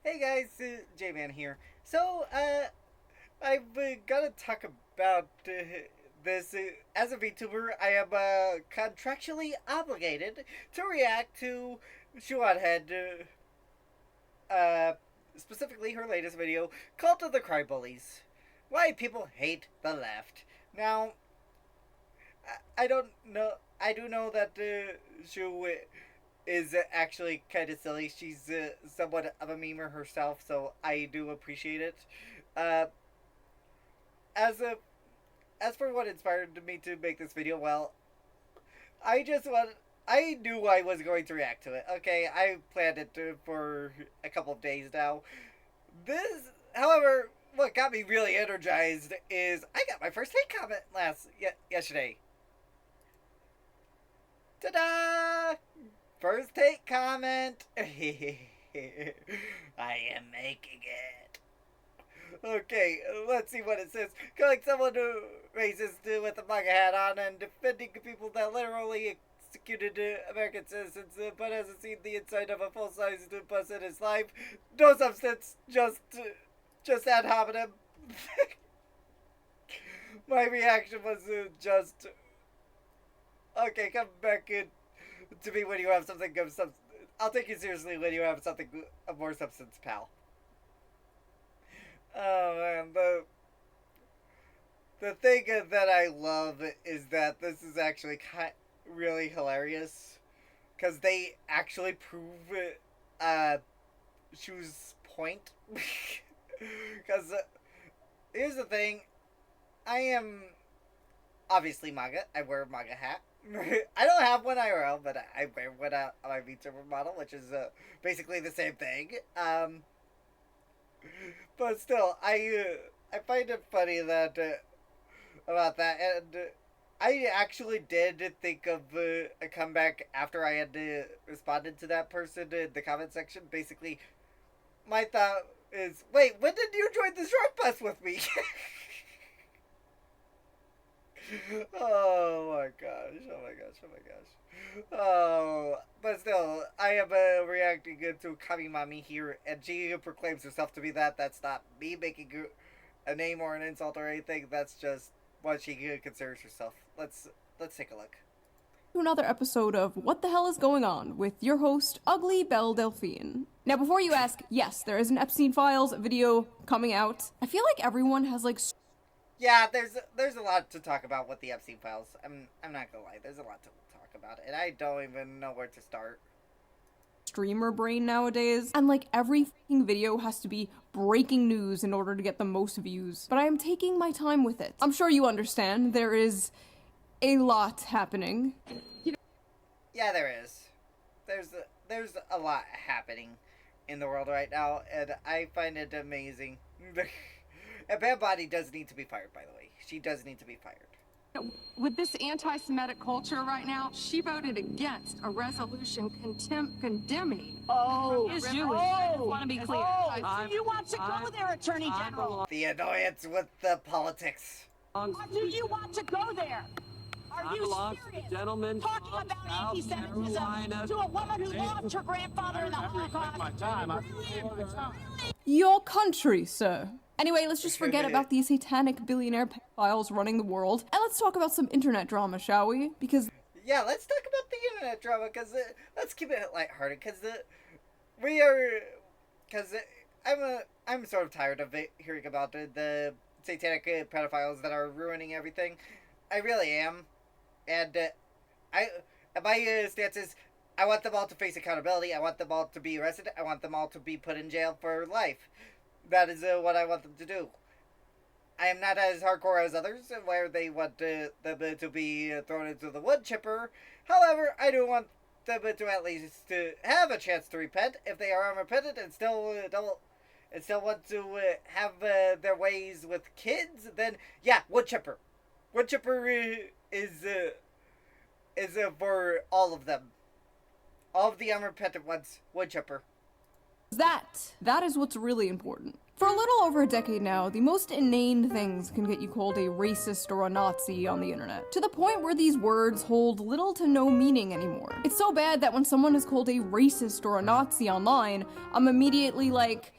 Hey guys, J-Man here. I've gotta talk about this. As a VTuber, I am contractually obligated to react to Shuathead, specifically her latest video, Cult of the Cry Bullies. Why people hate the left. Now, I don't know. I do know that Shu is actually kind of silly. She's somewhat of a memer herself, so I do appreciate it. Uh, as a as for what inspired me to make this video, well, I just want. I knew I was going to react to it. Okay, I planned it for a couple of days now. This, however, what got me really energized is I got my first hate comment yesterday. Ta-da! First hate comment. I am making it. Okay, let's see what it says. Calling someone racist with a MAGA hat on and defending people that literally executed American citizens but hasn't seen the inside of a full-sized bus in his life. No substance, just ad hominem. My reaction was just, okay, come back to me when you have something of substance. I'll take you seriously when you have something of more substance, pal. Oh man, the thing that I love is that this is actually really hilarious because they actually prove Shu's point. Because here's the thing, I am obviously MAGA. I wear a MAGA hat. I don't have one IRL, but I wear one on my VTuber model, which is basically the same thing. But still, I find it funny that about that, and I actually did think of a comeback after I had responded to that person in the comment section. Basically, my thought is, wait, when did you join the short bus with me? Oh my gosh! Oh my gosh! Oh my gosh! Oh, but still, I am reacting to Kamimami here, and she proclaims herself to be that. That's not me making a name or an insult or anything. That's just what she considers herself. Let's take a look. To another episode of What the Hell is Going On with your host, Ugly Belle Delphine. Now, before you ask, yes, there is an Epstein Files video coming out. I feel like everyone has Yeah, there's a lot to talk about with the Epstein files. I'm not gonna lie, there's a lot to talk about, and I don't even know where to start. streamer brain nowadays, and every freaking video has to be breaking news in order to get the most views. But I am taking my time with it. I'm sure you understand there is a lot happening. Yeah, there is. There's a lot happening in the world right now, and I find it amazing. And Bad Body does need to be fired, by the way. She does need to be fired. With this anti-Semitic culture right now, she voted against a resolution condemning. Is Jewish. I want to be clear. So you want to go there, Attorney General? The annoyance with the politics. Do you want to go there? Are you serious? Gentlemen, Talking about anti-Semitism to a woman who lost her grandfather in the Holocaust? Your country, sir. Anyway, let's just forget about these satanic billionaire pedophiles running the world, and let's talk about some internet drama, shall we? Because Yeah, let's talk about the internet drama, because let's keep it lighthearted, because I'm sort of tired of hearing about the satanic pedophiles that are ruining everything. I really am. And my stance is, I want them all to face accountability. I want them all to be arrested. I want them all to be put in jail for life. That is what I want them to do. I am not as hardcore as others, where they want them to be thrown into the wood chipper. However, I do want them to at least have a chance to repent if they are unrepentant and still want to have their ways with kids. Then yeah, wood chipper. Wood chipper is for all of them. All of the unrepentant ones, wood chipper. That is what's really important. For a little over a decade now, the most inane things can get you called a racist or a Nazi on the internet, to the point where these words hold little to no meaning anymore. It's so bad that when someone is called a racist or a Nazi online, I'm immediately like,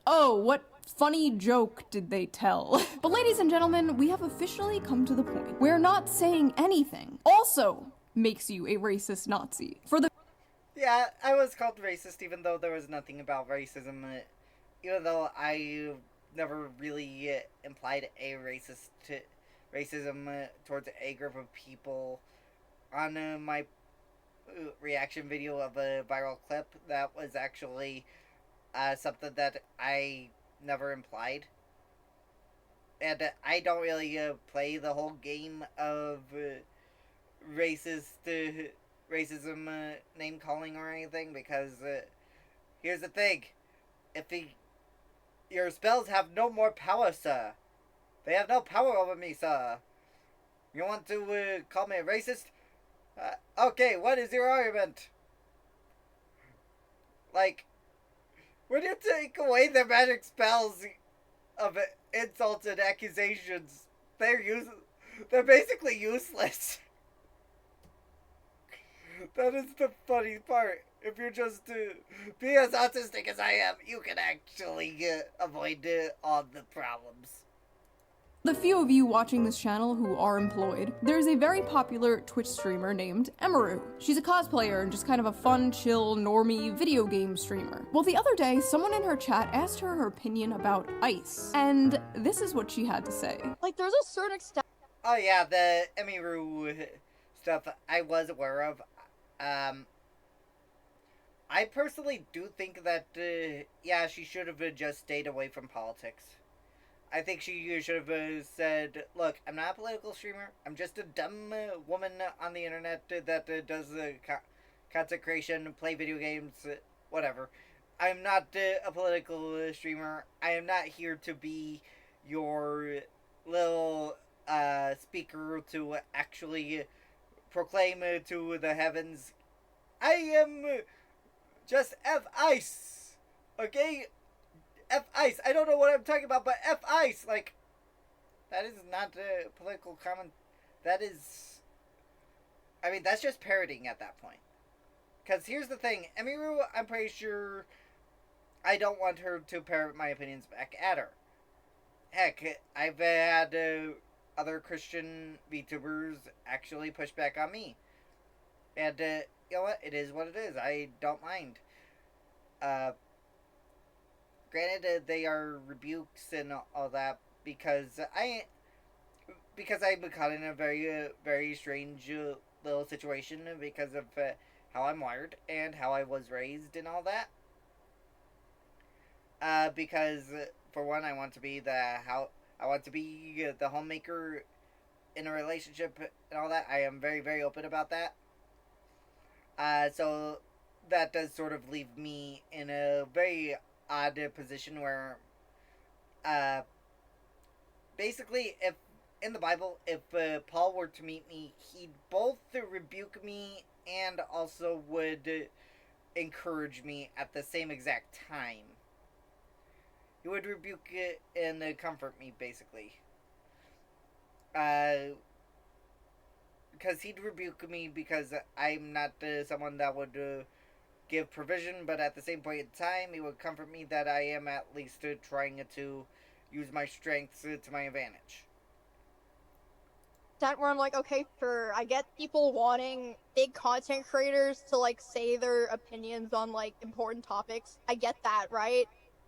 oh, what funny joke did they tell? But ladies and gentlemen, we have officially come to the point where not saying anything also makes you a racist Nazi. Yeah, I was called racist even though there was nothing about racism. Even though I never really implied a racism towards a group of people on my reaction video of a viral clip, that was actually something that I never implied. And I don't really play the whole game of racism name calling or anything, because here's the thing: if your spells have no more power, sir. They have no power over me, sir. You want to call me a racist? Okay, what is your argument? Like, when you take away the magic spells of insults and accusations, they're basically useless. That is the funny part. If you're just be as autistic as I am, you can actually avoid all the problems. The few of you watching this channel who are employed, there's a very popular Twitch streamer named Emaru. She's a cosplayer and just kind of a fun, chill, normie video game streamer. Well, the other day, someone in her chat asked her her opinion about ice, and this is what she had to say. Like, there's a certain extent. Oh yeah, the Emaru stuff I was aware of. I personally do think that, yeah, she should have just stayed away from politics. I think she should have said, look, I'm not a political streamer. I'm just a dumb woman on the internet that does content creation, play video games, whatever. I'm not a political streamer. I am not here to be your little speaker to actually proclaim to the heavens, I am just F-Ice, okay? F-Ice, I don't know what I'm talking about, but F-Ice, like, that is not a political comment, that is, I mean, that's just parroting at that point. Because here's the thing, Emiru, I'm pretty sure I don't want her to parrot my opinions back at her. Heck, I've had other Christian VTubers actually push back on me. And, you know what? It is what it is. I don't mind. Granted, they are rebukes and all that because I'm caught in a very, very strange little situation because of how I'm wired and how I was raised and all that. Because for one, I want to be the homemaker in a relationship and all that. I am very, very open about that. So that does sort of leave me in a very odd position where, basically, if in the Bible, if Paul were to meet me, he'd both rebuke me and also would encourage me at the same exact time. He would rebuke it and comfort me, basically. Because he'd rebuke me because I'm not someone that would give provision, but at the same point in time, he would comfort me that I am at least trying to use my strengths to my advantage. That where I'm like, okay, sure, I get people wanting big content creators to, like, say their opinions on, like, important topics. I get that, right?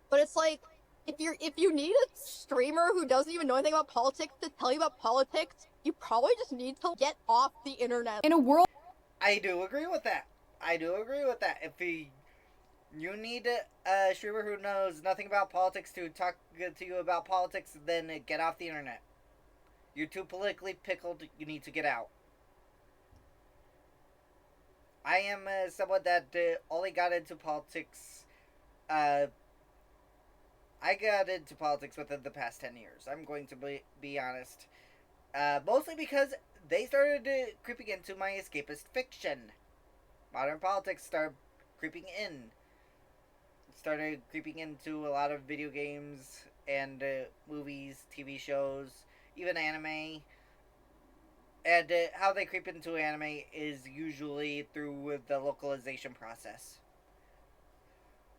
But it's like, if you need a streamer who doesn't even know anything about politics to tell you about politics, you probably just need to get off the internet. In a world... I do agree with that. If you need a streamer who knows nothing about politics to talk to you about politics, then get off the internet. You're too politically pickled. You need to get out. I am someone that only got into politics. I got into politics within the past 10 years. I'm going to be honest. Mostly because they started creeping into my escapist fiction. Modern politics started creeping in. started creeping into a lot of video games and movies, TV shows, even anime. And how they creep into anime is usually through the localization process.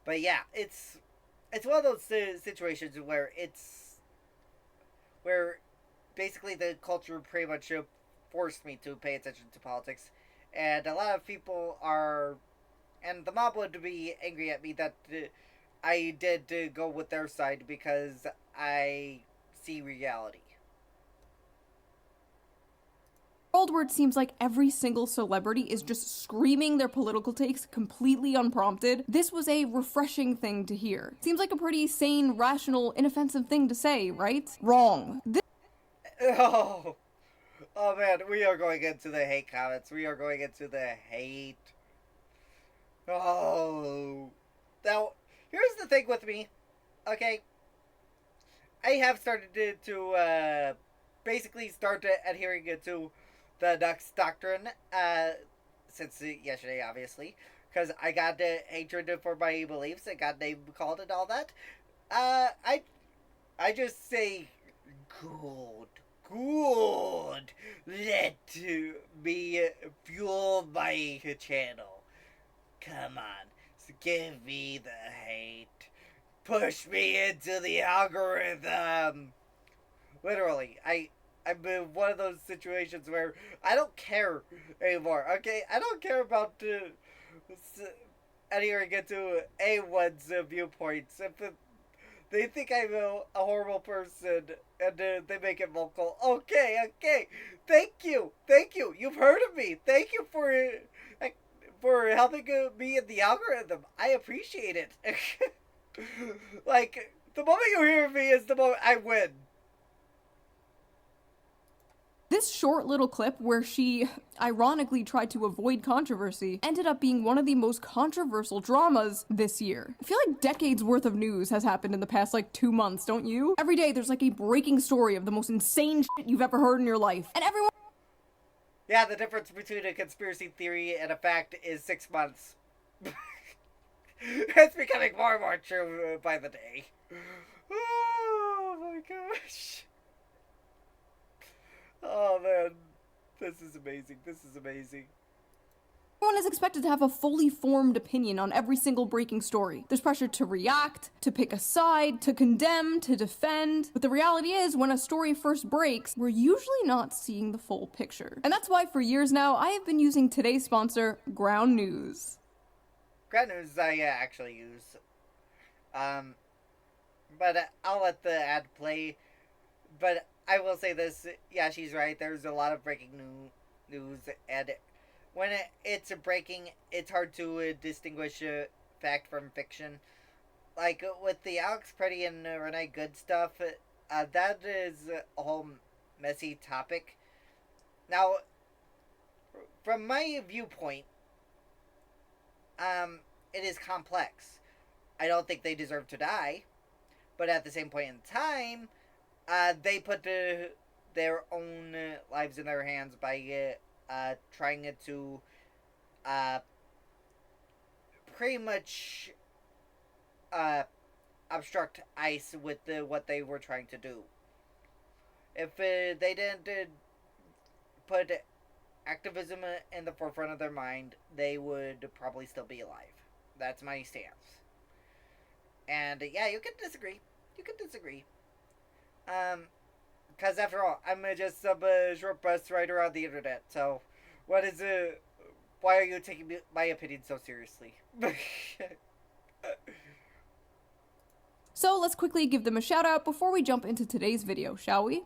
But yeah, it's one of those situations where basically the culture pretty much forced me to pay attention to politics, and a lot of people are, and the mob would be angry at me that I did go with their side because I see reality. World where it seems like every single celebrity is just screaming their political takes completely unprompted, this was a refreshing thing to hear. Seems like a pretty sane, rational, inoffensive thing to say, right? Wrong. Oh, oh man, we are going into the hate comments. We are going into the hate. Oh. Now, here's the thing with me, okay? I have started to basically start adhering to the Nux Doctrine, since yesterday, obviously, because I got hatred for my beliefs, I got name called and all that. I just say, good, let me fuel my channel. Come on, give me the hate, push me into the algorithm. Literally, I'm in one of those situations where I don't care anymore, okay? I don't care about adhering to anyone's viewpoints. If they think I'm a horrible person and they make it vocal, okay, thank you, you've heard of me, thank you for helping me in the algorithm, I appreciate it. Like, the moment you hear me is the moment I win. This short little clip where she ironically tried to avoid controversy ended up being one of the most controversial dramas this year. I feel like decades worth of news has happened in the past 2 months, don't you? Every day there's a breaking story of the most insane shit you've ever heard in your life. And everyone... Yeah, the difference between a conspiracy theory and a fact is 6 months. It's becoming more and more true by the day. Oh my gosh. Oh man, this is amazing. Everyone is expected to have a fully formed opinion on every single breaking story. There's pressure to react, to pick a side, to condemn, to defend. But the reality is, when a story first breaks, we're usually not seeing the full picture. And that's why for years now, I have been using today's sponsor, Ground News. Ground News I actually use. But I'll let the ad play. But I will say this, yeah, she's right, there's a lot of breaking news, and when it's breaking, it's hard to distinguish fact from fiction. Like, with the Alex Preddy and Renee Good stuff, that is a whole messy topic. Now, from my viewpoint, it is complex. I don't think they deserve to die, but at the same point in time, they put their own lives in their hands by trying to pretty much obstruct ICE with what they were trying to do. If they didn't put activism in the forefront of their mind, they would probably still be alive. That's my stance. And yeah, you can disagree. Because after all, I'm just some short bus rider on the internet, so why are you taking my opinion so seriously? So let's quickly give them a shout out before we jump into today's video, shall we?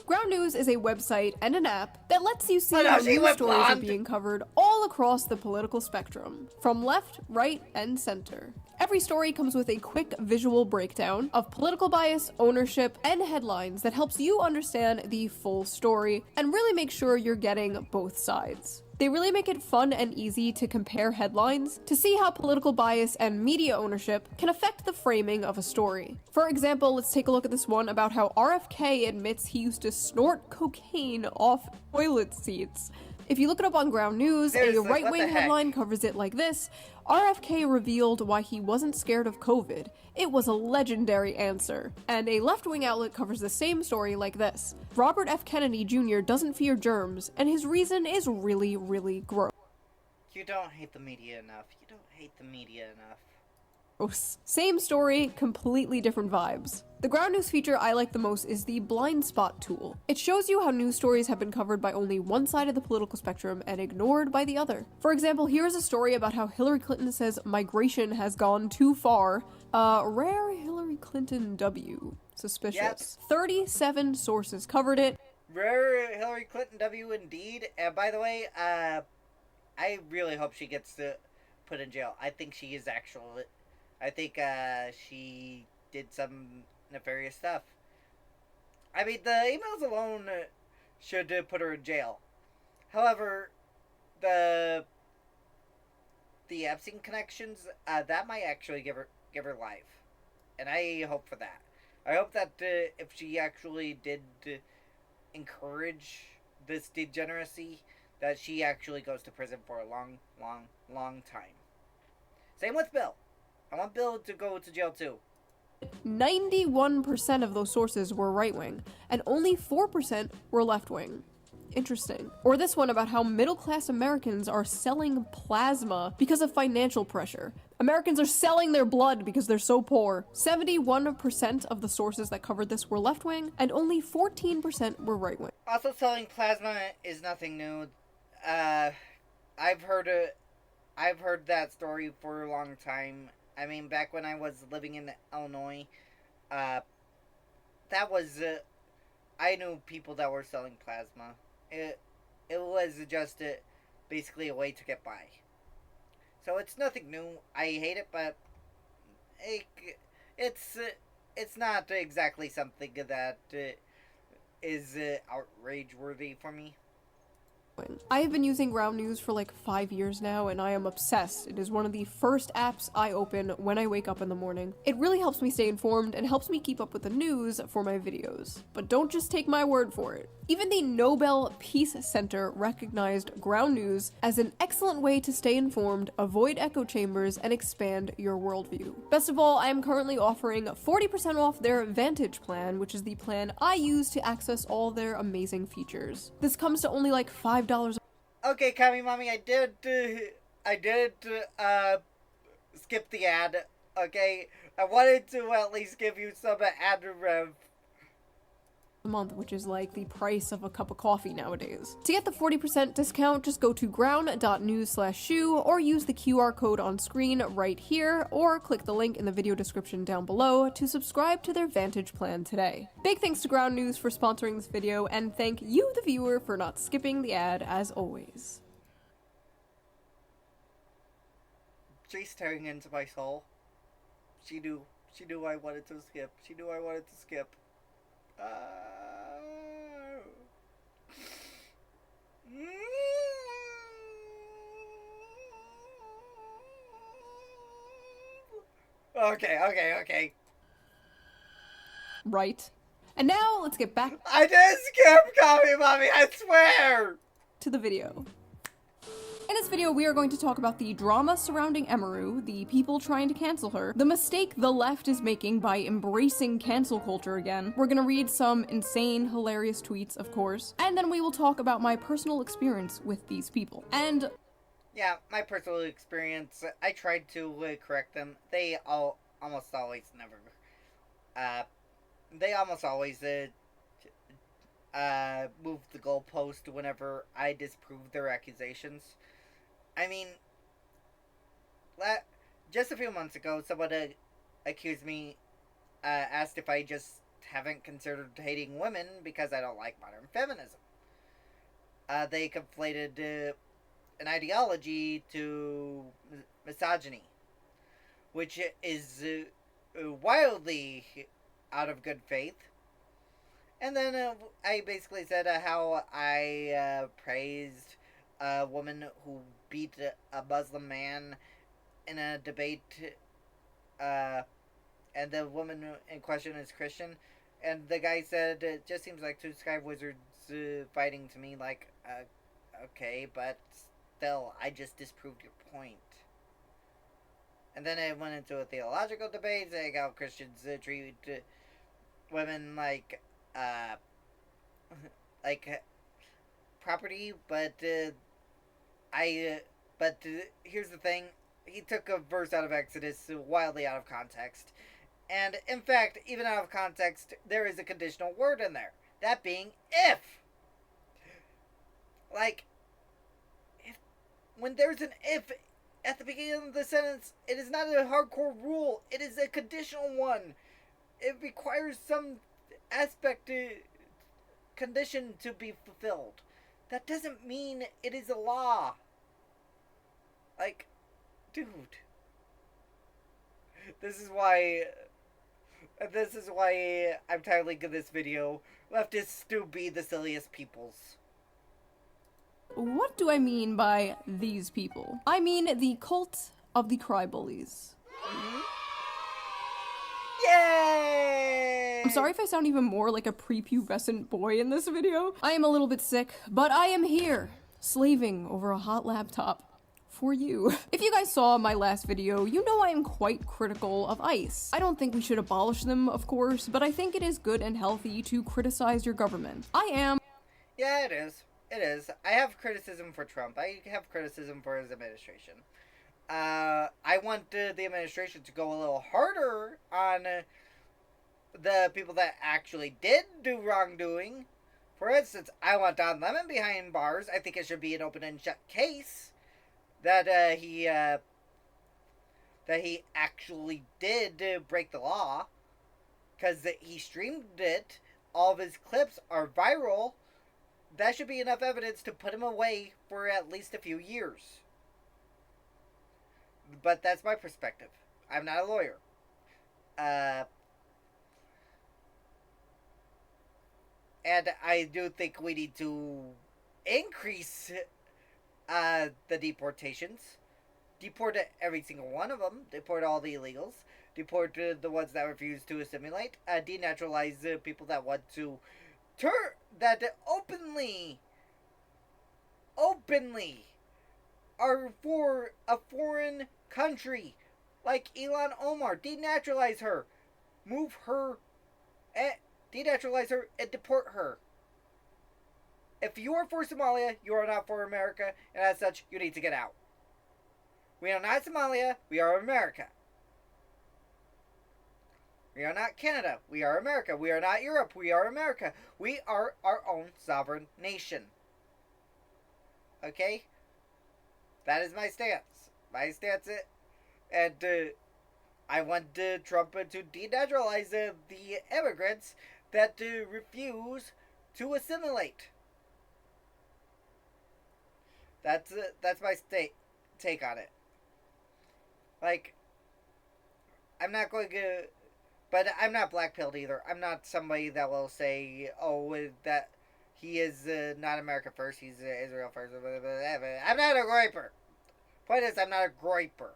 Ground News is a website and an app that lets you see how news stories are being covered all across the political spectrum, from left, right, and center. Every story comes with a quick visual breakdown of political bias, ownership, and headlines that helps you understand the full story and really make sure you're getting both sides. They really make it fun and easy to compare headlines to see how political bias and media ownership can affect the framing of a story. For example, let's take a look at this one about how RFK admits he used to snort cocaine off toilet seats. If you look it up on Ground News, Seriously, a what the right-wing heck? headline covers it like this: RFK revealed why he wasn't scared of COVID. It was a legendary answer. And a left-wing outlet covers the same story like this: Robert F. Kennedy Jr. doesn't fear germs, and his reason is really, really gross. You don't hate the media enough. You don't hate the media enough. Same story, completely different vibes. The Ground News feature I like the most is the blind spot tool. It shows you how news stories have been covered by only one side of the political spectrum and ignored by the other. For example, here's a story about how Hillary Clinton says migration has gone too far. Rare Hillary Clinton W. Suspicious. Yep. 37 sources covered it. Rare Hillary Clinton W indeed. And by the way, I really hope she gets put in jail. I think she is actually... I think she did some nefarious stuff. I mean, the emails alone should put her in jail. However, the Epstein connections, that might actually give her life, and I hope for that. I hope that if she actually did encourage this degeneracy, that she actually goes to prison for a long, long, long time. Same with Bill. I want Bill to go to jail too. 91% of those sources were right-wing, and only 4% were left-wing. Interesting. Or this one about how middle-class Americans are selling plasma because of financial pressure. Americans are selling their blood because they're so poor. 71% of the sources that covered this were left-wing, and only 14% were right-wing. Also, selling plasma is nothing new. I've heard that story for a long time. I mean, back when I was living in Illinois, that was, I knew people that were selling plasma. It was just basically a way to get by. So it's nothing new. I hate it, but it's not exactly something that is outrage-worthy for me. I have been using Ground News for like 5 years now, and I am obsessed. It is one of the first apps I open when I wake up in the morning. It really helps me stay informed and helps me keep up with the news for my videos. But don't just take my word for it. Even the Nobel Peace Center recognized Ground News as an excellent way to stay informed, avoid echo chambers, and expand your worldview. Best of all, I am currently offering 40% off their Vantage plan, which is the plan I use to access all their amazing features. This comes to only like $5. Okay, Kami Mommy, I did skip the ad, okay? I wanted to at least give you some ad rev. A month, which is like the price of a cup of coffee nowadays. To get the 40% discount, just go to ground.news/shoe or use the QR code on screen right here, or click the link in the video description down below to subscribe to their Vantage plan today. Big thanks to Ground News for sponsoring this video, and thank you, the viewer, for not skipping the ad as always. She's staring into my soul. She knew I wanted to skip. She knew I wanted to skip. Okay. Right. And now, let's get back I did skip, Kami Mommy, I swear! to the video. In this video, we are going to talk about the drama surrounding Emaru, the people trying to cancel her, the mistake the left is making by embracing cancel culture again. We're gonna read some insane, hilarious tweets, of course, and then we will talk about my personal experience with these people. And yeah, my personal experience, I tried to correct them. They almost always move the goalpost whenever I disprove their accusations. I mean, just a few months ago, someone accused me, asked if I just haven't considered hating women because I don't like modern feminism. They conflated an ideology to misogyny, which is wildly out of good faith. And then I basically said how I praised a woman who beat a Muslim man in a debate, and the woman in question is Christian, and the guy said, it just seems like two sky wizards fighting to me, like, Okay, but still, I just disproved your point. And then it went into a theological debate, saying how Christians treat women uh, like property, but I, but here's the thing: he took a verse out of Exodus wildly out of context, and in fact, even out of context, there is a conditional word in there. That being if. Like, if when there's an if at the beginning of the sentence, it is not a hardcore rule. It is a conditional one. It requires some aspect condition to be fulfilled. That doesn't mean it is a law. Like, dude. This is why I'm titling this video, Leftists do be the silliest peoples. What do I mean by these people? I mean the cult of the crybullies. Yay! I'm sorry if I sound even more like a prepubescent boy in this video. I am a little bit sick, but I am here, slaving over a hot laptop. For you. If you guys saw my last video, you know I am quite critical of ICE. I don't think we should abolish them, of course, but I think it is good and healthy to criticize your government. I am. Yeah, it is. It is. I have criticism for Trump. I have criticism for his administration. I want the administration to go a little harder on the people that actually did do wrongdoing. For instance, I want Don Lemon behind bars. I think it should be an open and shut case that he actually did break the law, because he streamed it. All of his clips are viral. That should be enough evidence to put him away for at least a few years. But that's my perspective. I'm not a lawyer. And I do think we need to increase the deportations. Deport every single one of them. Deport all the illegals. Deport the ones that refuse to assimilate. Denaturalize people that want to that openly are for a foreign country, like Ilhan Omar. Denaturalize her, move her, denaturalize her, and deport her. If you are for Somalia, you are not for America, and as such, you need to get out. We are not Somalia, we are America. We are not Canada, we are America. We are not Europe, we are America. We are our own sovereign nation. Okay? That is my stance. My stance is, and I want Trump to denaturalize the immigrants that refuse to assimilate. That's my take on it. Like, I'm not going to, but I'm not black-pilled either. I'm not somebody that will say, oh, that he is not America first, he's Israel first. I'm not a groiper. Point is, I'm not a groiper.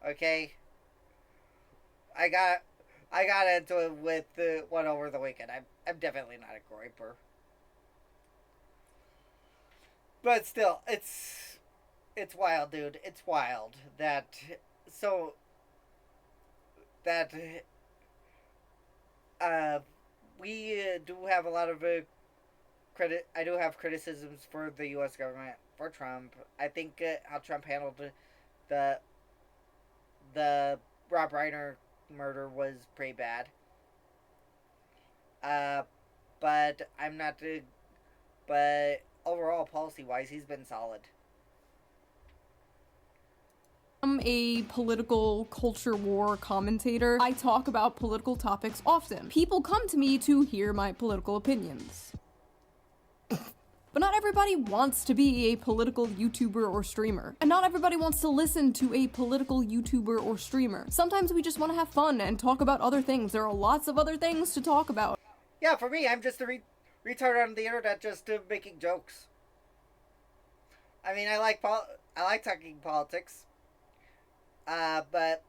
Okay? I got into it with one over the weekend. I'm definitely not a groiper. But still, it's wild, dude. It's wild that we do have a lot of credit. I do have criticisms for the U.S. government, for Trump. I think how Trump handled the Rob Reiner murder was pretty bad. But I'm not. But overall, policy-wise, he's been solid. I'm a political culture war commentator. I talk about political topics often. People come to me to hear my political opinions. But not everybody wants to be a political YouTuber or streamer. And not everybody wants to listen to a political YouTuber or streamer. Sometimes we just want to have fun and talk about other things. There are lots of other things to talk about. Yeah, for me, I'm just a retard on the internet just making jokes. I mean, I like talking politics. But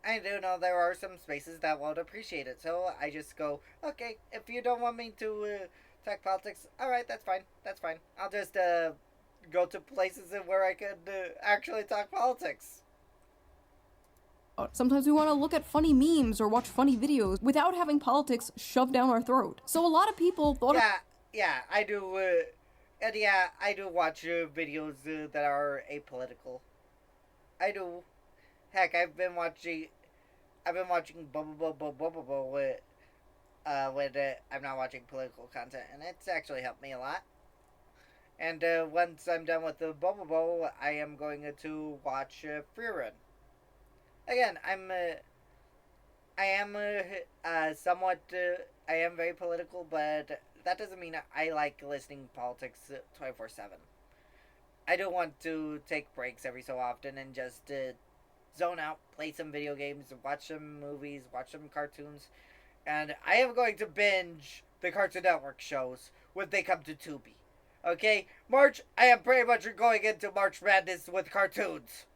I do know there are some spaces that won't appreciate it. So I just go, okay, if you don't want me to talk politics, alright, that's fine. That's fine. I'll just go to places where I could actually talk politics. Sometimes we want to look at funny memes or watch funny videos without having politics shoved down our throat. So a lot of people thought Yeah, I do, and yeah, I do watch videos that are apolitical. I do. Heck, I've been watching Bubble when I'm not watching political content, and it's actually helped me a lot. And once I'm done with the Bubble, I am going to watch Free Run. Again, I am somewhat, I am very political, but that doesn't mean I like listening to politics 24/7. I do want to take breaks every so often and just zone out, play some video games, watch some movies, watch some cartoons, and I am going to binge the Cartoon Network shows when they come to Tubi. Okay, March, I am pretty much going into March Madness with cartoons.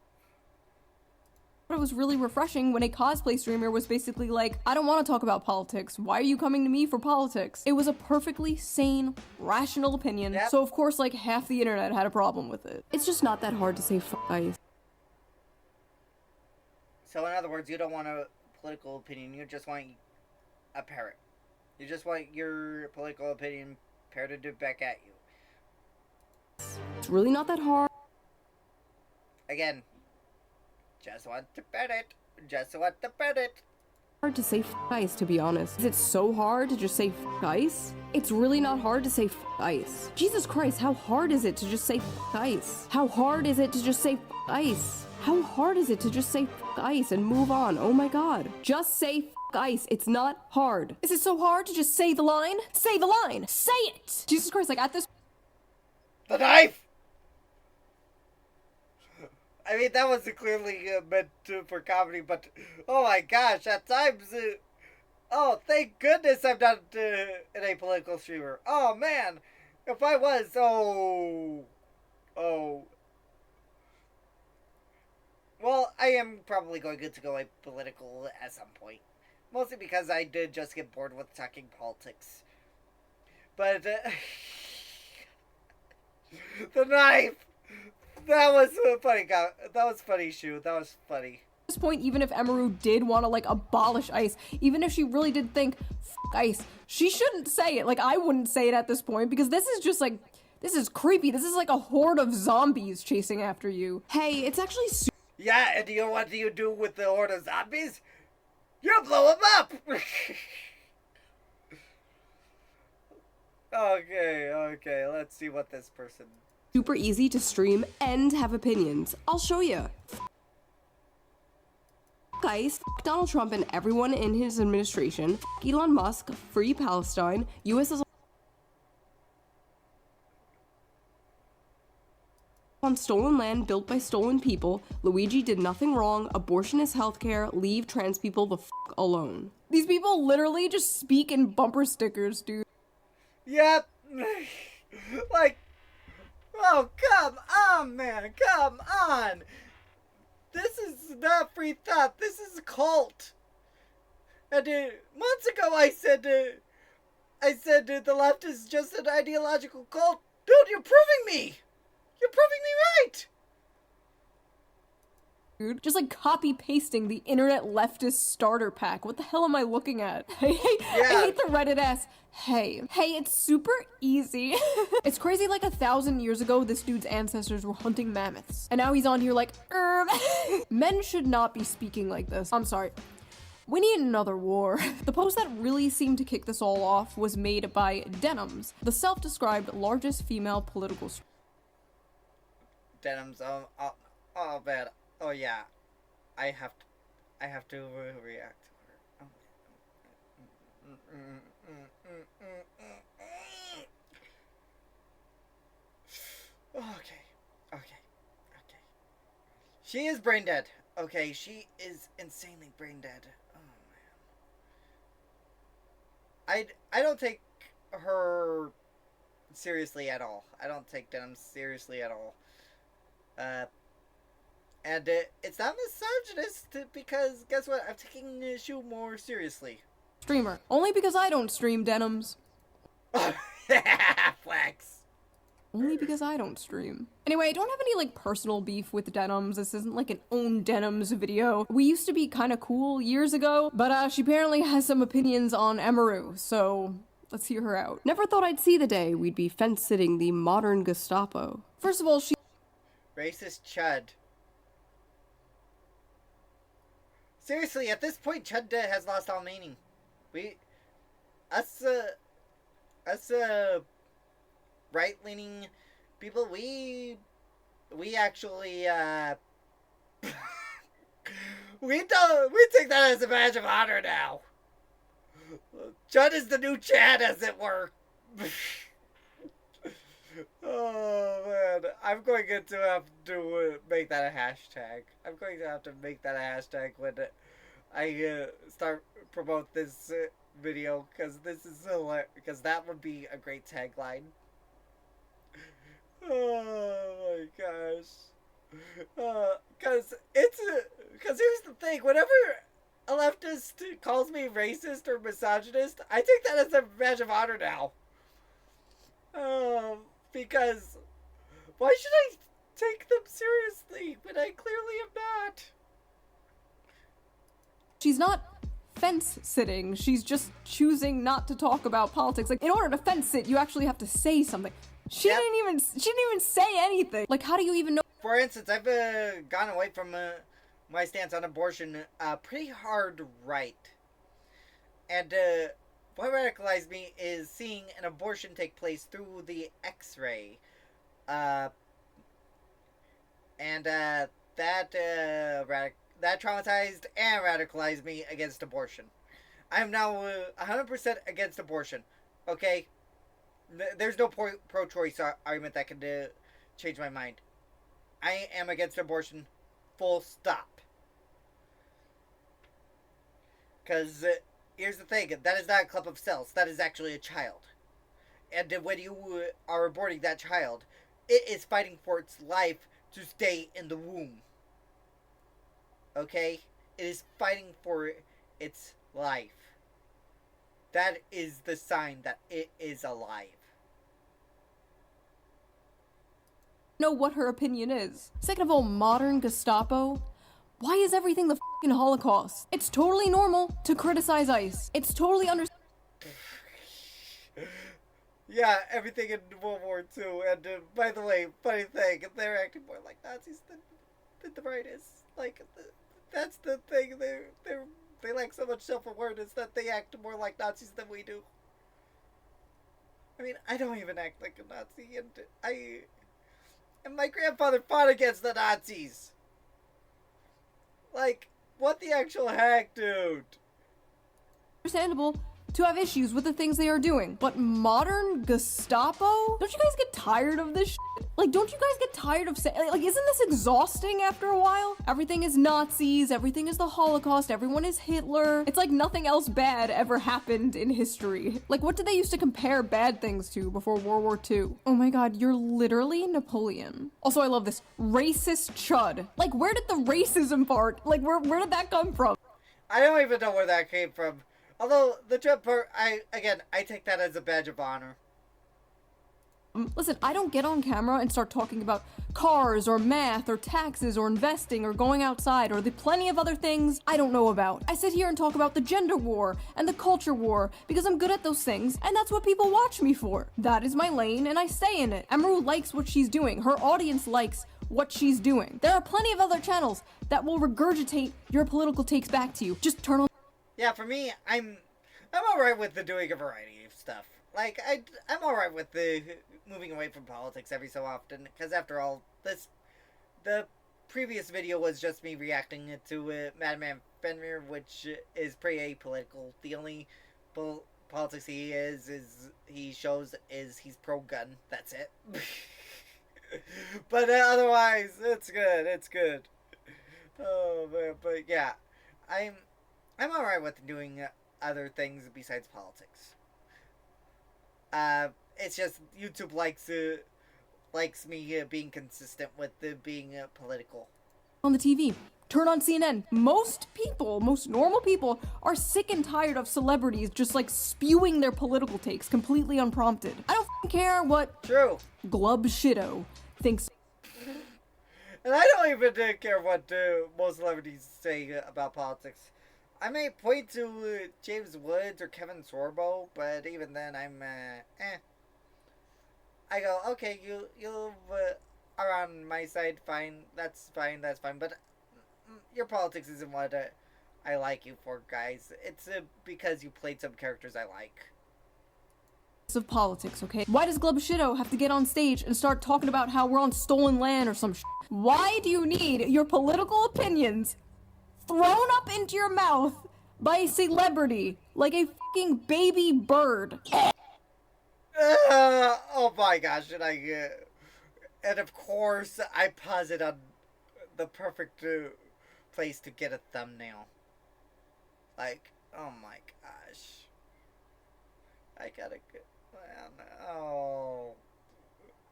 it was really refreshing when a cosplay streamer was basically like, I don't want to talk about politics. Why are you coming to me for politics? It was a perfectly sane, rational opinion. Yep. So of course, like, half the internet had a problem with it. It's just not that hard to say f ice. So in other words, you don't want a political opinion, you just want a parrot. You just want your political opinion parroted back at you. It's really not that hard. Again, just want to parrot. Just want to parrot. Hard to say f ice, to be honest. Is it so hard to just say f ice? It's really not hard to say f ice. Jesus Christ, how hard is it to just say f ice? How hard is it to just say f ice? How hard is it to just say f ice and move on? Oh my god. Just say f ice. It's not hard. Is it so hard to just say the line? Say the line! Say it! Jesus Christ, like at this The knife! I mean, that wasn't clearly meant for comedy, but oh my gosh, at times, oh, thank goodness I'm not an apolitical streamer. Oh man, if I was, oh. Well, I am probably going to go apolitical at some point. Mostly because I did just get bored with talking politics. But, the knife! That was funny. That was funny, Shu. That was funny. At this point, even if Emeru did want to, like, abolish ice, even if she really did think, f ice, she shouldn't say it. Like, I wouldn't say it at this point, because this is just, like, this is creepy. This is like a horde of zombies chasing after you. Hey, it's actually Yeah, and what do you do with the horde of zombies? You blow them up! Okay, let's see what this person... super easy to stream and have opinions. I'll show you. Ice, Donald Trump and everyone in his administration, Elon Musk, free Palestine, US is on stolen land built by stolen people, Luigi did nothing wrong, abortion is healthcare, leave trans people the f alone. These people literally just speak in bumper stickers, dude. Yep. Like, oh, come on, man, come on. This is not free thought, this is a cult. And months ago I said the left is just an ideological cult. Dude, you're proving me. You're proving me right. Dude, just like copy pasting the internet leftist starter pack. What the hell am I looking at? I hate the Reddit ass. Hey, it's super easy. It's crazy, like 1,000 years ago, this dude's ancestors were hunting mammoths. And now he's on here like, Men should not be speaking like this. I'm sorry. We need another war. The post that really seemed to kick this all off was made by Denims, the self-described largest female political Denims, oh man, oh yeah, I have to react to her. Okay. She is brain dead. Okay, she is insanely brain dead. Oh man. I don't take her seriously at all. I don't take Denim seriously at all. And it's not misogynist because guess what? I'm taking the issue more seriously. streamer. Only because I don't stream Denims. Flex. only because I don't stream. Anyway, I don't have any like personal beef with denims. This isn't like an own denims video. We used to be kind of cool years ago, but she apparently has some opinions on Emaru, so let's hear her out. Never thought I'd see the day we'd be fence-sitting the modern Gestapo. First of all, she Racist chud. Seriously, at this point, chud has lost all meaning. Us, right-leaning people, we actually, we take that as a badge of honor now. Chud is the new Chad, as it were. Oh, man. I'm going to have to make that a hashtag. I'm going to have to make that a hashtag when I start promote this video, because this is hilarious, because that would be a great tagline. Oh, my gosh. Because here's the thing. Whenever a leftist calls me racist or misogynist, I take that as a badge of honor now. Because why should I take them seriously when I clearly am not? she's not fence-sitting. She's just choosing not to talk about politics. Like, in order to fence-sit, you actually have to say something. She didn't even say anything. Like, how do you even know? For instance, I've gone away from my stance on abortion pretty hard right. And what radicalized me is seeing an abortion take place through the X-ray. And that traumatized and radicalized me against abortion. I am now 100% against abortion. Okay? There's no pro-choice argument that can change my mind. I am against abortion. Full stop. Because here's the thing. That is not a clump of cells. That is actually a child. And when you are aborting that child, it is fighting for its life to stay in the womb. Okay? It is fighting for its life. That is the sign that it is alive. Know what her opinion is. Second of all, modern Gestapo. Why is everything the fucking Holocaust? It's totally normal to criticize ICE. It's totally Yeah, everything in World War II. And by the way, funny thing, they're acting more like Nazis than the right is. Like, that's the thing. They lack so much self-awareness that they act more like Nazis than we do. I mean, I don't even act like a Nazi, and my grandfather fought against the Nazis. Like, what the actual heck, dude? understandable to have issues with the things they are doing. But modern Gestapo? Don't you guys get tired of this shit? Like, don't you guys get tired of saying, like, isn't this exhausting after a while? Everything is Nazis, everything is the Holocaust, everyone is Hitler. It's like nothing else bad ever happened in history. Like, what did they used to compare bad things to before World War II? Oh my god, you're literally Napoleon. Also, I love this. Racist chud. Like, where did the racism part, like, where did that come from? I don't even know where that came from. Although, the chud part, I take that as a badge of honor. Listen, I don't get on camera and start talking about cars or math or taxes or investing or going outside or the plenty of other things I don't know about. I sit here and talk about the gender war and the culture war because I'm good at those things and that's what people watch me for. That is my lane and I stay in it. Emaru likes what she's doing. Her audience likes what she's doing. There are plenty of other channels that will regurgitate your political takes back to you. Just turn on. Yeah, for me, I'm alright with the doing a variety of stuff. Like, I'm alright with the moving away from politics every so often, because after all, the previous video was just me reacting to Madman Fenrir, which is pretty apolitical. The only politics he shows is he's pro-gun. That's it. But otherwise, it's good. Oh, man, but yeah, I'm alright with doing other things besides politics. It's just YouTube likes me being consistent with being political. On the TV. Turn on CNN. Most people, most normal people, are sick and tired of celebrities just like spewing their political takes completely unprompted. I don't care what True. Glub Shido thinks. And I don't even care what most celebrities say about politics. I may point to James Woods or Kevin Sorbo, but even then I'm I go, okay, you are on my side, fine, that's fine, but your politics isn't what I like you for, guys. It's because you played some characters I like. Of politics, okay? Why does Glub Shido have to get on stage and start talking about how we're on stolen land or some shit? Why do you need your political opinions thrown up into your mouth by a celebrity like a fucking baby bird? Oh my gosh, and of course I pause it on the perfect place to get a thumbnail. Like, oh my gosh. I gotta get, oh.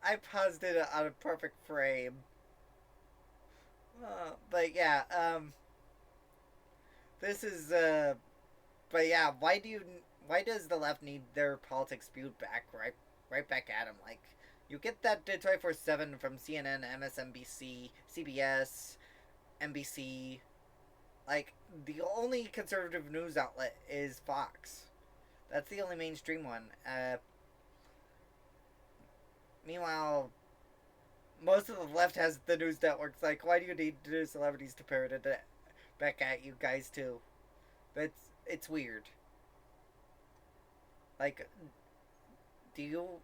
I paused it on a perfect frame. But yeah, this is, but yeah, why does the left need their politics spewed back, right back at them? Like, you get that 24/7 from CNN, MSNBC, CBS, NBC. Like, the only conservative news outlet is Fox. That's the only mainstream one. Meanwhile, most of the left has the news networks. Like, why do you need celebrities to parrot it back at you guys too? It's weird. Like, do you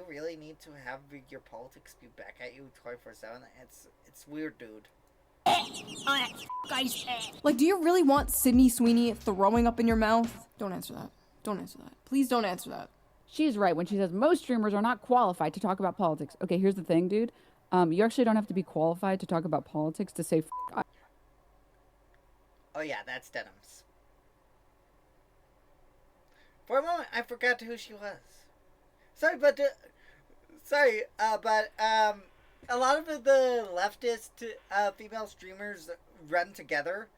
really need to have your politics spewed back at you 24/7? It's weird, dude. Like, do you really want Sydney Sweeney throwing up in your mouth? Don't answer that. Don't answer that. Please don't answer that. She's right when she says most streamers are not qualified to talk about politics. Okay, here's the thing, dude. You actually don't have to be qualified to talk about politics to say Oh yeah, that's Denham's. For a moment, I forgot who she was. Sorry, but a lot of the leftist female streamers run together.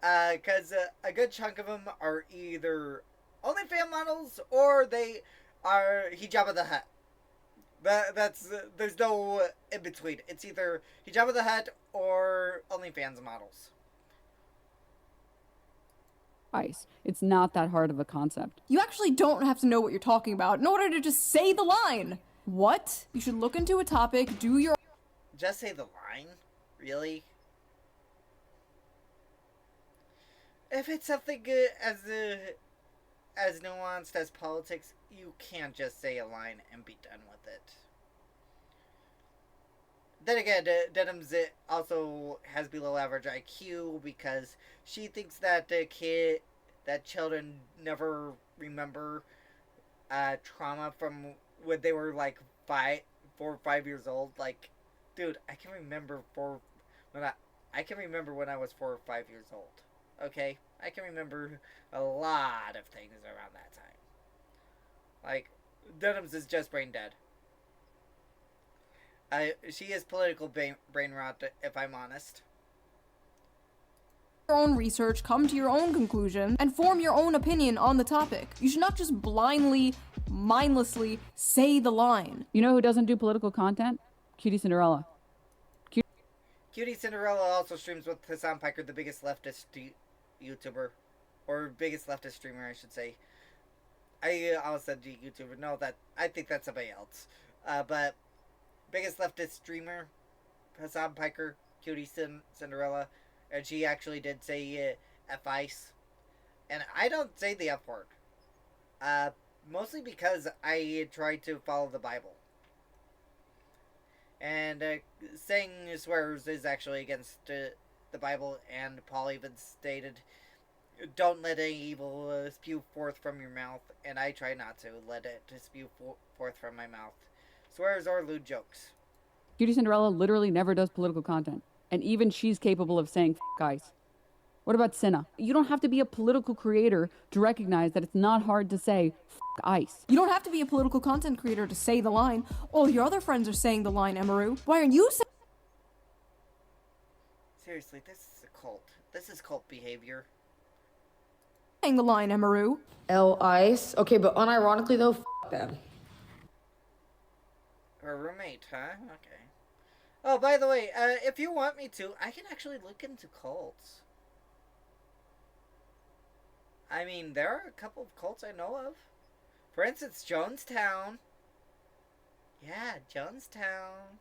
Because a good chunk of them are either OnlyFans models or they are Hijab of the Hut. That's there's no in between. It's either Hijab of the Hut or OnlyFans models. ice. It's not that hard of a concept. You actually don't have to know what you're talking about in order to just say the line. What? You should look into a topic, do your... Just say the line? Really? If it's something as nuanced as politics, you can't just say a line and be done with it. Then again, Denham's also has below average IQ because she thinks that children never remember trauma from when they were like 4 or 5 years old. Like, dude, I can remember I can remember when I was 4 or 5 years old. Okay, I can remember a lot of things around that time. Like, Denham's is just brain dead. She is political brain rot, if I'm honest. Your own research, come to your own conclusion, and form your own opinion on the topic. You should not just blindly, mindlessly say the line. You know who doesn't do political content? Cutie Cinderella. Cutie Cinderella also streams with Hassan Piker, the biggest leftist YouTuber. Or biggest leftist streamer, I should say. I almost said YouTuber. No, I think that's somebody else. But biggest leftist streamer, Hassan Piker, Cutie Cinderella. And she actually did say F-Ice. And I don't say the F word. Mostly because I try to follow the Bible. And saying swears is actually against the Bible. And Paul even stated, don't let any evil spew forth from your mouth. And I try not to let it spew forth from my mouth. Swears or lewd jokes. Cutie Cinderella literally never does political content. And even she's capable of saying guys. What about Cinna? You don't have to be a political creator to recognize that it's not hard to say ice. You don't have to be a political content creator to say the line. All your other friends are saying the line, Emaru. Why aren't you saying... Seriously, this is a cult. This is cult behavior. Saying the line, Emaru. Ice. Okay, but unironically though, them. Her roommate, huh? Okay. Oh, by the way, if you want me to, I can actually look into cults. I mean, there are a couple of cults I know of. For instance, Jonestown. Yeah, Jonestown.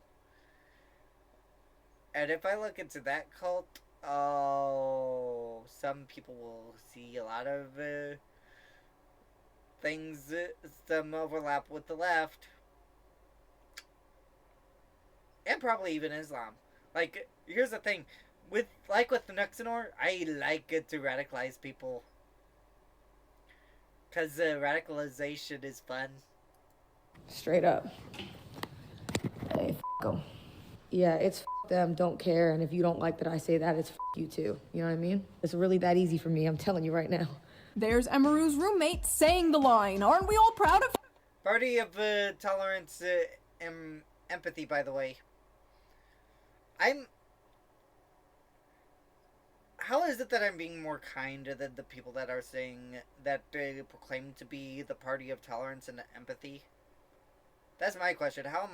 And if I look into that cult, oh, some people will see a lot of things, some overlap with the left. And probably even Islam. Like, here's the thing. With the Nuxanor, I like it to radicalize people. Because radicalization is fun. Straight up. Hey, f them. Yeah, it's f them, don't care, and if you don't like that I say that, it's f you too. You know what I mean? It's really that easy for me, I'm telling you right now. There's Emaru's roommate saying the line. Aren't we all proud of her? Party of tolerance, empathy, by the way. How is it that I'm being more kind than the people that are saying that proclaim to be the party of tolerance and empathy? That's my question. How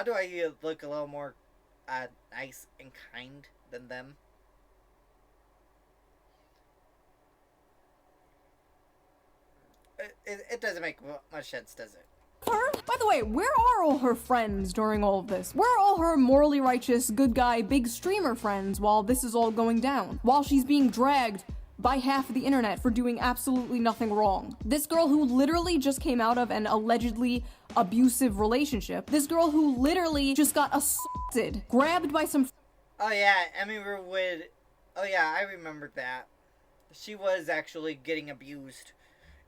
do I look a little more nice and kind than them? It doesn't make much sense, does it? Her? By the way, where are all her friends during all of this? Where are all her morally righteous, good guy, big streamer friends while this is all going down? While she's being dragged by half of the internet for doing absolutely nothing wrong. This girl who literally just came out of an allegedly abusive relationship. This girl who literally just got assaulted, grabbed by some... Oh yeah, Emaru would... Oh yeah, I remembered that. She was actually getting abused.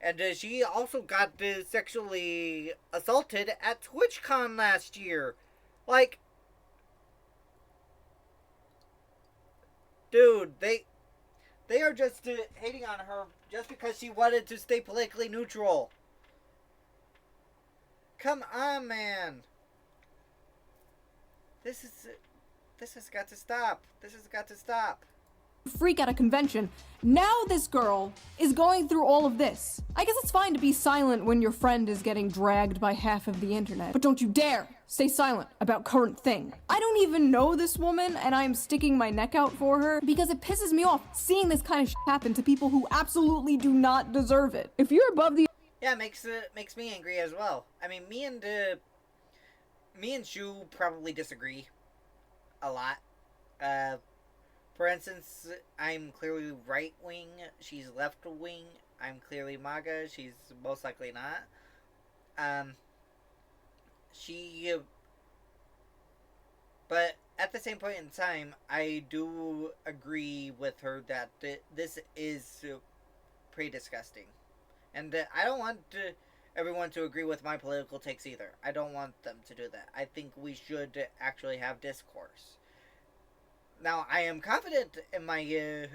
And she also got sexually assaulted at TwitchCon last year. Like... Dude, they are just hating on her just because she wanted to stay politically neutral. Come on, man. This has got to stop. This has got to stop. Freak at a convention. Now this girl is going through all of this. I guess it's fine to be silent when your friend is getting dragged by half of the internet, but don't you dare stay silent about current thing. I don't even know this woman, and I'm sticking my neck out for her because it pisses me off seeing this kind of shit happen to people who absolutely do not deserve it. If you're above the... Yeah, makes me angry as well. I mean, me and Shu probably disagree a lot. For instance, I'm clearly right-wing, she's left-wing, I'm clearly MAGA, she's most likely not. But at the same point in time, I do agree with her that this is pretty disgusting. And I don't want everyone to agree with my political takes either. I don't want them to do that. I think we should actually have discourse. Now, I am confident in my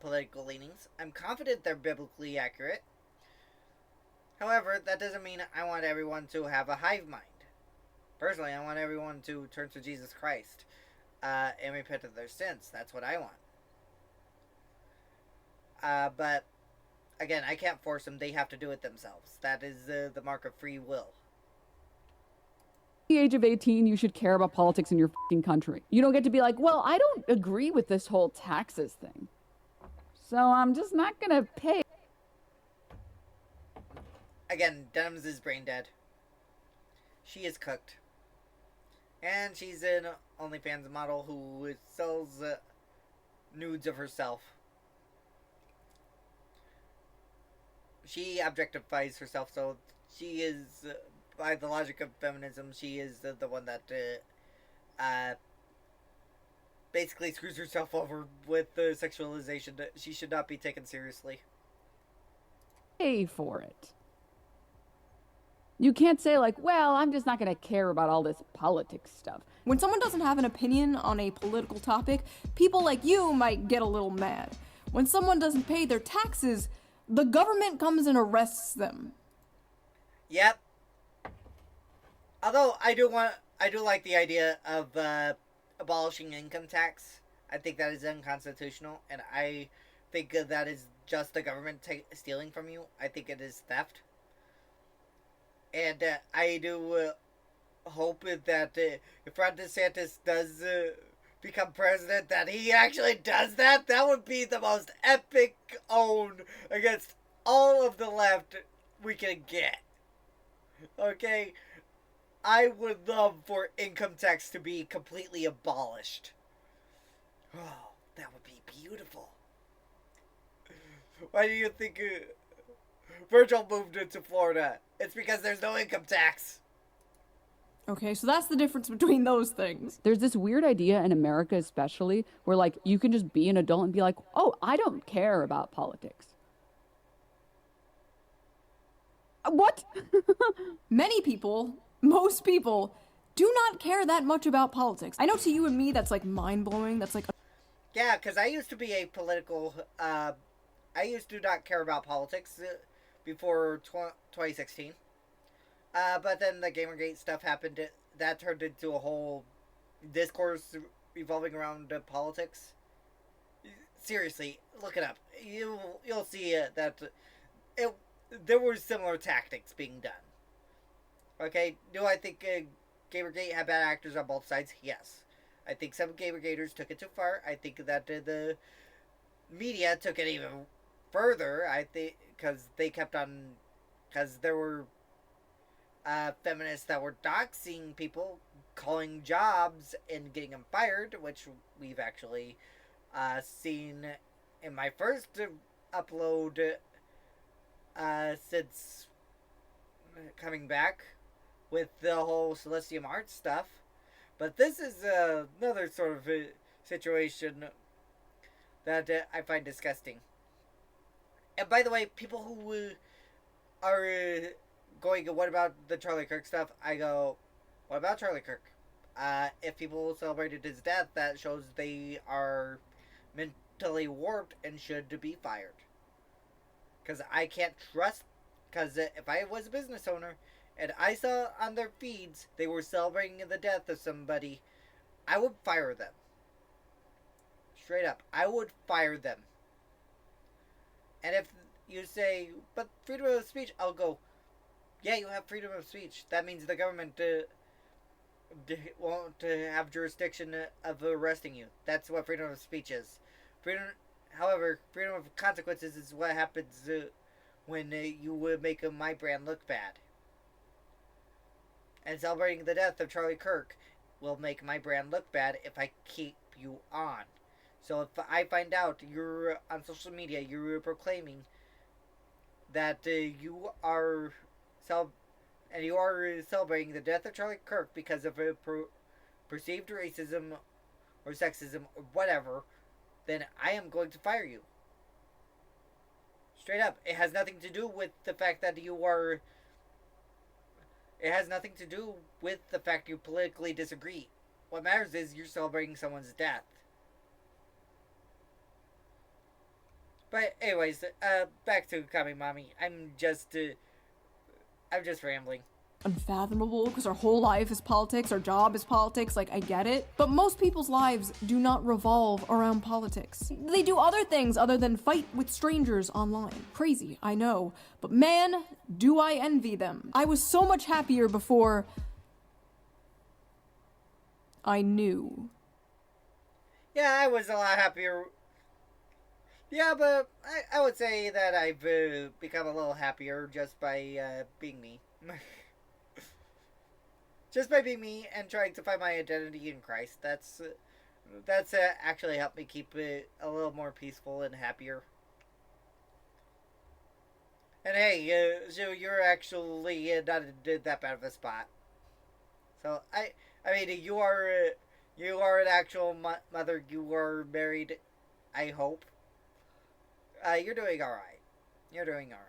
political leanings. I'm confident they're biblically accurate. However, that doesn't mean I want everyone to have a hive mind. Personally, I want everyone to turn to Jesus Christ and repent of their sins. That's what I want. But, again, I can't force them. They have to do it themselves. That is the mark of free will. The age of 18, you should care about politics in your fucking country. You don't get to be like, well, I don't agree with this whole taxes thing, so I'm just not gonna pay. Again, Denims is brain dead. She is cooked. And she's an OnlyFans model who sells nudes of herself. She objectifies herself, so she is... by the logic of feminism, she is the one that basically screws herself over with the sexualization. She should not be taken seriously. Pay for it. You can't say like, well, I'm just not going to care about all this politics stuff. When someone doesn't have an opinion on a political topic, people like you might get a little mad. When someone doesn't pay their taxes, the government comes and arrests them. Yep. Although I do like the idea of abolishing income tax. I think that is unconstitutional, and I think that is just the government stealing from you. I think it is theft. And I do hope that if Ron DeSantis does become president, that he actually does that. That would be the most epic own against all of the left we can get. Okay? I would love for income tax to be completely abolished. Oh, that would be beautiful. Why do you think Virgil moved into Florida? It's because there's no income tax. Okay, so that's the difference between those things. There's this weird idea in America especially where like you can just be an adult and be like, oh, I don't care about politics. What? Many people, most people, do not care that much about politics. I know to you and me that's like mind-blowing, that's like... Yeah, because I used to be a political... I used to not care about politics before 2016. But then the Gamergate stuff happened. That turned into a whole discourse revolving around politics. Seriously, look it up. You'll see that there were similar tactics being done. Okay, do I think Gamergate had bad actors on both sides? Yes. I think some Gamergaters took it too far. I think that the media took it even further. I think because they kept on, because there were feminists that were doxing people, calling jobs and getting them fired, which we've actually seen in my first upload since coming back with the whole Celestium Arts stuff. But this is another sort of situation that I find disgusting. And by the way, people who are going, what about the Charlie Kirk stuff? I go, what about Charlie Kirk? If people celebrated his death, that shows they are mentally warped and should be fired. Because I can't trust, because if I was a business owner and I saw on their feeds they were celebrating the death of somebody, I would fire them. Straight up, I would fire them. And if you say, but freedom of speech, I'll go, yeah, you have freedom of speech. That means the government won't have jurisdiction of arresting you. That's what freedom of speech is. However, freedom of consequences is what happens when you make my brand look bad. And celebrating the death of Charlie Kirk will make my brand look bad if I keep you on. So if I find out you're on social media, you're proclaiming that you are celebrating the death of Charlie Kirk because of a perceived racism or sexism or whatever, then I am going to fire you. Straight up. It has nothing to do with the fact that you are... It has nothing to do with the fact you politically disagree. What matters is you're celebrating someone's death. But anyways, back to Kami Mommy. I'm just rambling. Unfathomable, because our whole life is politics, our job is politics, like, I get it. But most people's lives do not revolve around politics. They do other things other than fight with strangers online. Crazy, I know. But man, do I envy them. I was so much happier before I knew. Yeah, I was a lot happier. Yeah, but I would say that I've become a little happier just by being me. Just by being me and trying to find my identity in Christ. That's actually helped me keep it a little more peaceful and happier. And hey, so you're actually not in that bad of a spot. So I mean, you are an actual mother. You are married. I hope. You're doing all right. You're doing all right.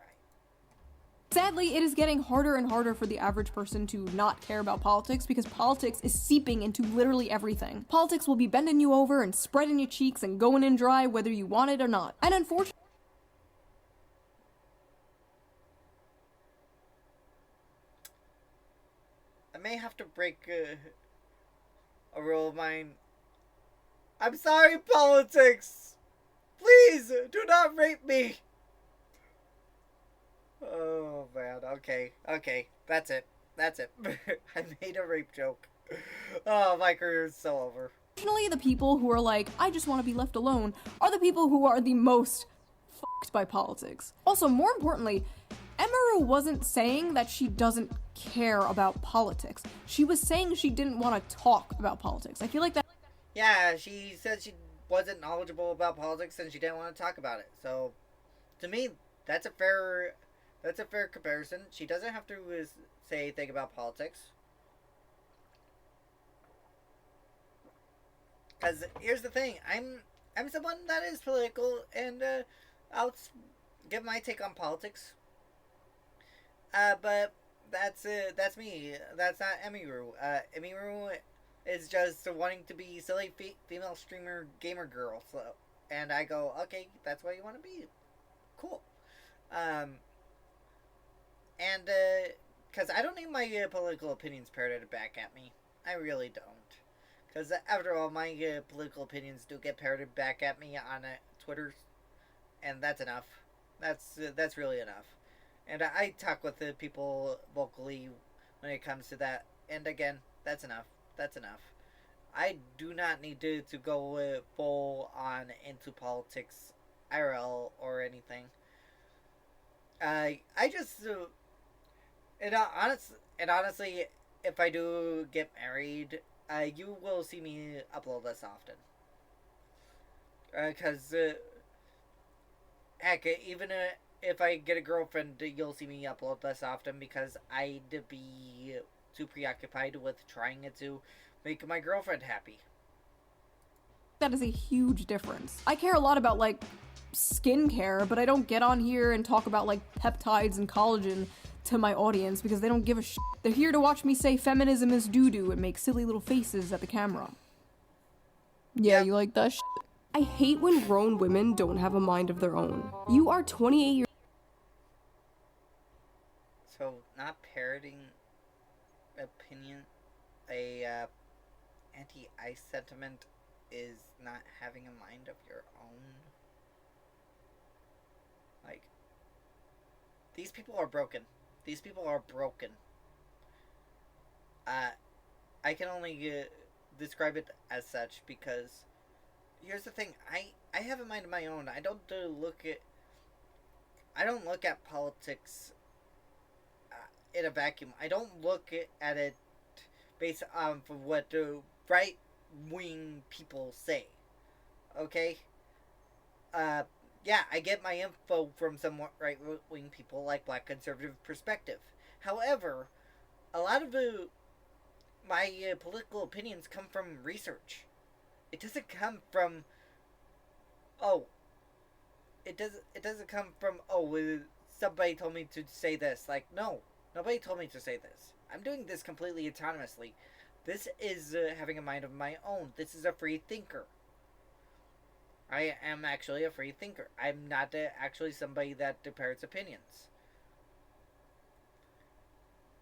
Sadly, it is getting harder and harder for the average person to not care about politics because politics is seeping into literally everything. Politics will be bending you over and spreading your cheeks and going in dry whether you want it or not. And unfortunately, I may have to break a rule of mine. I'm sorry, politics. Please do not rape me. Oh man. Okay. That's it. I made a rape joke. Oh, my career is so over. Unfortunately, the people who are like, I just want to be left alone, are the people who are the most fucked by politics. Also, more importantly, Emaru wasn't saying that she doesn't care about politics. She was saying she didn't want to talk about politics. I feel like that. Yeah, she said she wasn't knowledgeable about politics and she didn't want to talk about it. So, to me, that's a fair comparison. She doesn't have to say anything about politics. Because here's the thing, I'm someone that is political, and I'll give my take on politics. But that's me. That's not Emiru. Emiru is just wanting to be silly female streamer gamer girl. So, and I go, okay, that's what you want to be. Cool. And because I don't need my political opinions parroted back at me. I really don't. Because after all, my political opinions do get parroted back at me on Twitter, and that's enough. That's really enough. And I talk with the people vocally when it comes to that. And again, that's enough. I do not need to go full on into politics, IRL, or anything. I just, honestly, if I do get married, you will see me upload less often. Because, heck, even if I get a girlfriend, you'll see me upload less often because I'd be too preoccupied with trying to make my girlfriend happy. That is a huge difference. I care a lot about, like, skincare, but I don't get on here and talk about, like, peptides and collagen to my audience because they don't give a shit. They're here to watch me say feminism is doo-doo and make silly little faces at the camera. Yeah, you like that shit? I hate when grown women don't have a mind of their own. You are 28 years. So, not parroting opinion, anti-ICE sentiment is not having a mind of your own. Like, these people are broken. I can only describe it as such because here's the thing. I have a mind of my own. I don't look at politics in a vacuum. I don't look at it based on what right wing people say. Okay? Yeah, I get my info from some right wing people like Black Conservative Perspective. However, a lot of my political opinions come from research. It doesn't come from it doesn't come from somebody told me to say this. Like, no, nobody told me to say this. I'm doing this completely autonomously. This is having a mind of my own. This is a free thinker. I am actually a free thinker. I'm not actually somebody that parrots opinions.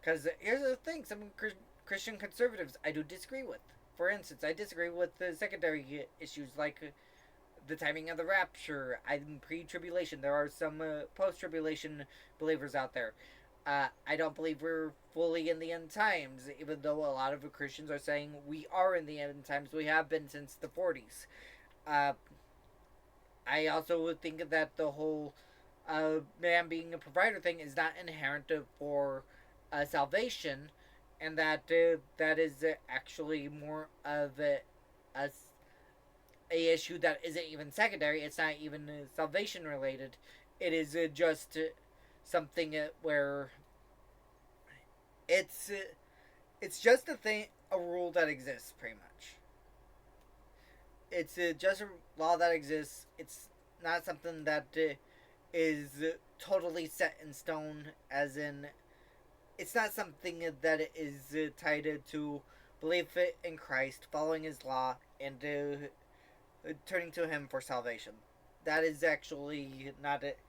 Because here's the thing, some Christian conservatives I do disagree with. For instance, I disagree with the secondary issues like the timing of the rapture. I'm pre-tribulation. There are some post-tribulation believers out there. I don't believe we're fully in the end times, even though a lot of Christians are saying we are in the end times. We have been since the 40s. I also think that the whole man being a provider thing is not inherent for salvation, and that that is actually more of a issue that isn't even secondary. It's not even salvation related. It is just something where it's just a rule that exists, pretty much. It's just a law that exists. It's not something that is totally set in stone, as in it's not something that is tied to belief in Christ, following his law, and turning to him for salvation. That is actually not it.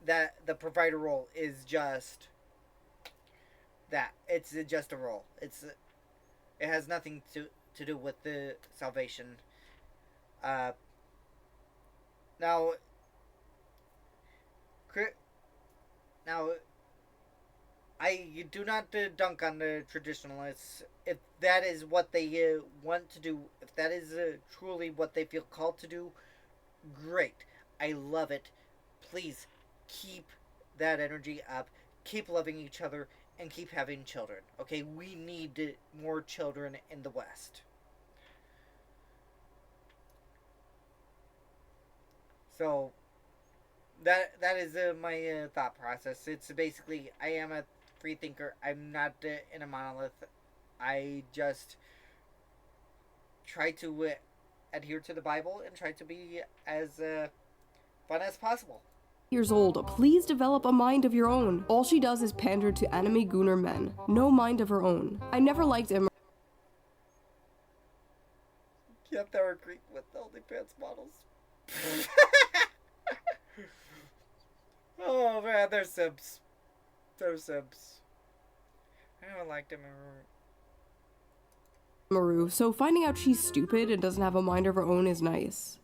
That the provider role is just that. It's just a role. It has nothing to to do with the salvation. Now, now, I do not dunk on the traditionalists. If that is what they want to do, if that is truly what they feel called to do, great. I love it. Please keep that energy up. Keep loving each other and keep having children. Okay, we need more children in the West. So that is my thought process. It's basically, I am a free thinker. I'm not in a monolith. I just try to adhere to the Bible and try to be as fun as possible. Years old, please develop a mind of your own. All she does is pander to enemy gooner men. No mind of her own. I never liked Emma. Yep, they were Greek with OnlyFans models. Oh man, they're simps. They're simps. I don't like them. Maru, so finding out she's stupid and doesn't have a mind of her own is nice.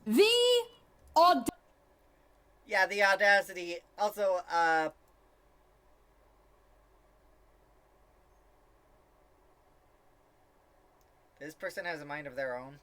Yeah, the audacity. Also, this person has a mind of their own.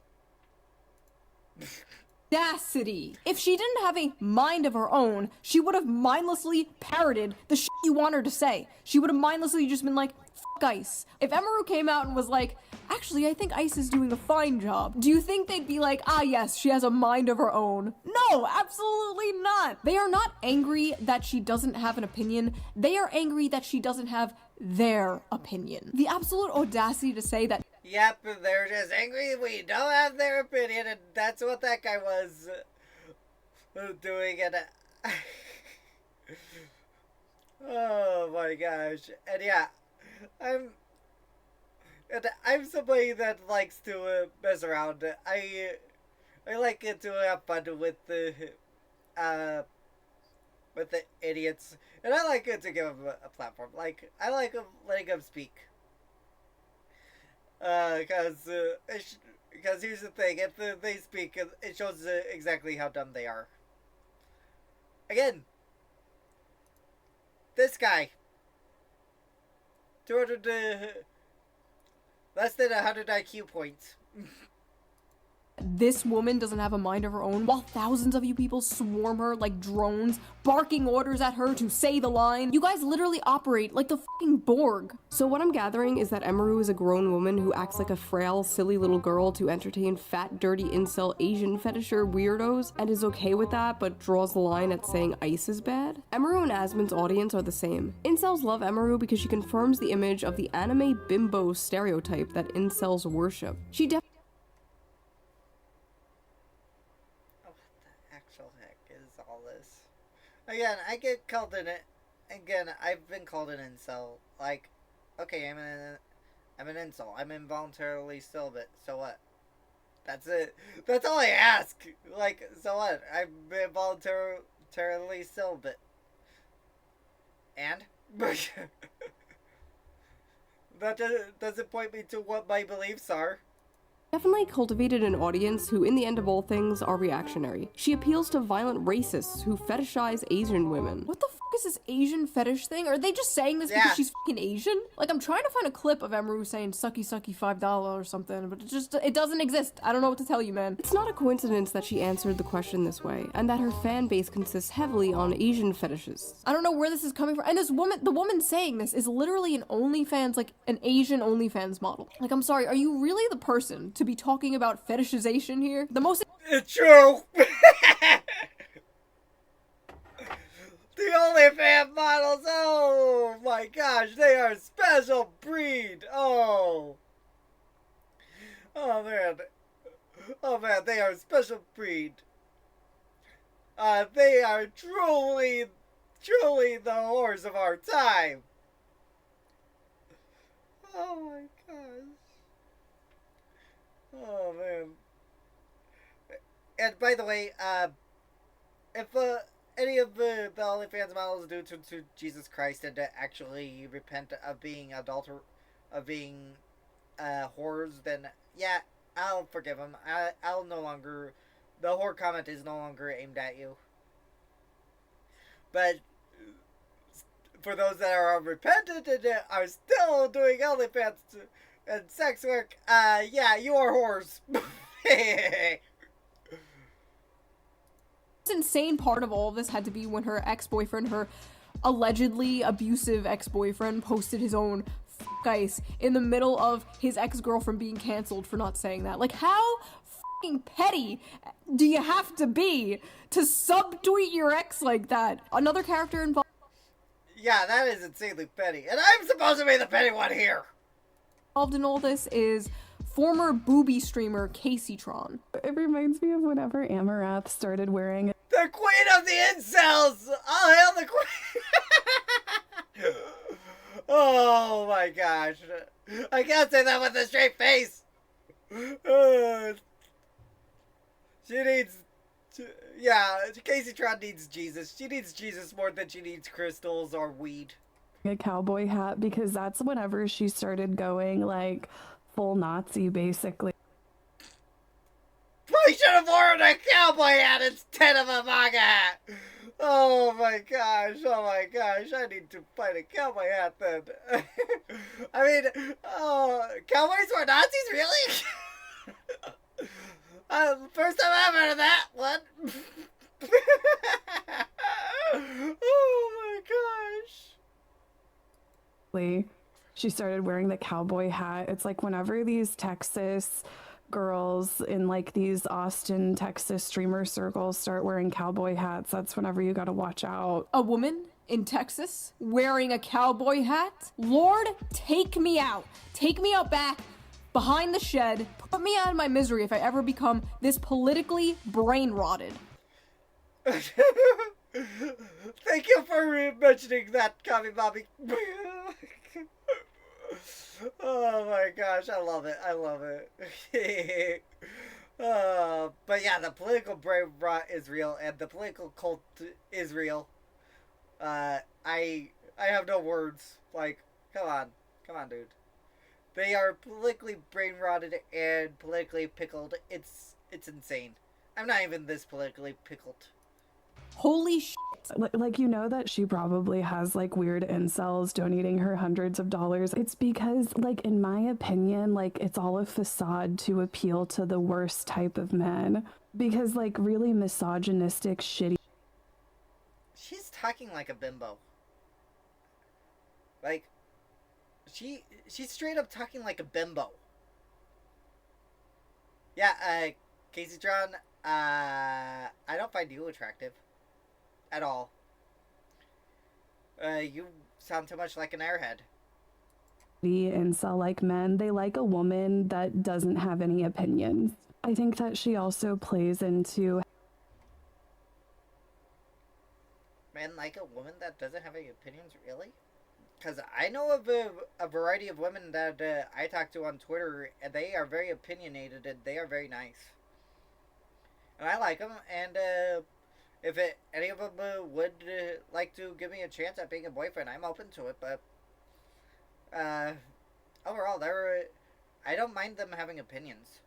Audacity. If she didn't have a mind of her own, she would have mindlessly parroted the shit you want her to say. She would have mindlessly just been like, fuck ICE. If Emaru came out and was like, actually, I think ICE is doing a fine job, do you think they'd be like, ah yes, she has a mind of her own? No, absolutely not. They are not angry that she doesn't have an opinion. They are angry that she doesn't have their opinion. The absolute audacity to say that. Yep, they're just angry we don't have their opinion, and that's what that guy was doing, and oh my gosh. And yeah, I'm somebody that likes to mess around. I like it to have fun with the idiots, and I like it to give them a platform. Like, I like letting them speak. Because here's the thing, if they speak, it shows exactly how dumb they are. Again, this guy, 200, less than 100 IQ points. This woman doesn't have a mind of her own, while thousands of you people swarm her like drones, barking orders at her to say the line. You guys literally operate like the fucking Borg. So what I'm gathering is that Emaru is a grown woman who acts like a frail, silly little girl to entertain fat, dirty incel Asian fetisher weirdos, and is okay with that, but draws the line at saying ICE is bad. Emaru and Asmon's audience are the same. Incels love Emaru because she confirms the image of the anime bimbo stereotype that incels worship. She Again, I get called in it. Again, I've been called an incel. Like, okay, I'm an incel. I'm involuntarily celibate. So what? That's it. That's all I ask. Like, so what? I'm involuntarily celibate. And? That doesn't point me to what my beliefs are. definitely cultivated an audience who, in the end of all things, are reactionary. She appeals to violent racists who fetishize Asian women. What the fuck is this Asian fetish thing? Are they just saying this because she's fucking Asian? Like, I'm trying to find a clip of Emaru saying sucky sucky $5 or something, but it doesn't exist. I don't know what to tell you, man. It's not a coincidence that she answered the question this way, and that her fan base consists heavily on Asian fetishes. I don't know where this is coming from. And the woman saying this is literally an OnlyFans, like an Asian OnlyFans model. Like, I'm sorry, are you really the person to be talking about fetishization here? The most— It's true! The OnlyFans models, oh my gosh, they are a special breed. Oh man, they are a special breed. They are truly the whores of our time. Oh my gosh. Oh man. And by the way, if any of the OnlyFans models do to Jesus Christ and to actually repent of being whores, then yeah, I'll forgive him. I'll no longer. The whore comment is no longer aimed at you. But for those that are unrepentant and are still doing OnlyFans and sex work, yeah, you are whores. This insane part of all of this had to be when her ex-boyfriend, her allegedly abusive ex-boyfriend, posted his own ice in the middle of his ex-girlfriend being canceled for not saying that. Like, how fucking petty do you have to be to subtweet your ex like that? Another character involved Yeah, that is insanely petty. And I'm supposed to be the petty one here. Involved in all this is former booby streamer Casey Tron. It reminds me of whenever Amaranth started wearing the queen of the incels! All hail the queen! Oh my gosh. I can't say that with a straight face. She needs... Yeah, Casey Tron needs Jesus. She needs Jesus more than she needs crystals or weed. a cowboy hat because that's whenever she started going like full Nazi basically. I should have worn a cowboy hat instead of a MAGA hat. Oh my gosh, I need to find a cowboy hat then. I mean, cowboys were Nazis, really? First time I've heard of that one. Oh my gosh. She started wearing the cowboy hat. It's like whenever these Texas girls in like these Austin, Texas streamer circles start wearing cowboy hats, that's whenever you gotta watch out. A woman in Texas wearing a cowboy hat? Lord, take me out. Take me out back behind the shed. Put me out of my misery if I ever become this politically brain rotted. Thank you for mentioning that, Kami Bobby. Oh my gosh, I love it. But yeah, the political brain rot is real, and the political cult is real. I have no words. Like, come on, dude. They are politically brain rotted and politically pickled. It's insane. I'm not even this politically pickled. Holy shit. Like, you know that she probably has like weird incels donating her hundreds of dollars. It's because, like, in my opinion, like, it's all a facade to appeal to the worst type of men. Because, like, really misogynistic, shitty. She's talking like a bimbo. Like, she's straight up talking like a bimbo. Yeah, Casey Tron, I don't find you attractive. At all. You sound too much like an airhead. Incel like men, they like a woman that doesn't have any opinions. I think that she also plays into Men like a woman that doesn't have any opinions, really? Because I know of a variety of women that I talk to on Twitter, and they are very opinionated and they are very nice. And I like them, and if any of them would like to give me a chance at being a boyfriend, I'm open to it, but overall, I don't mind them having opinions.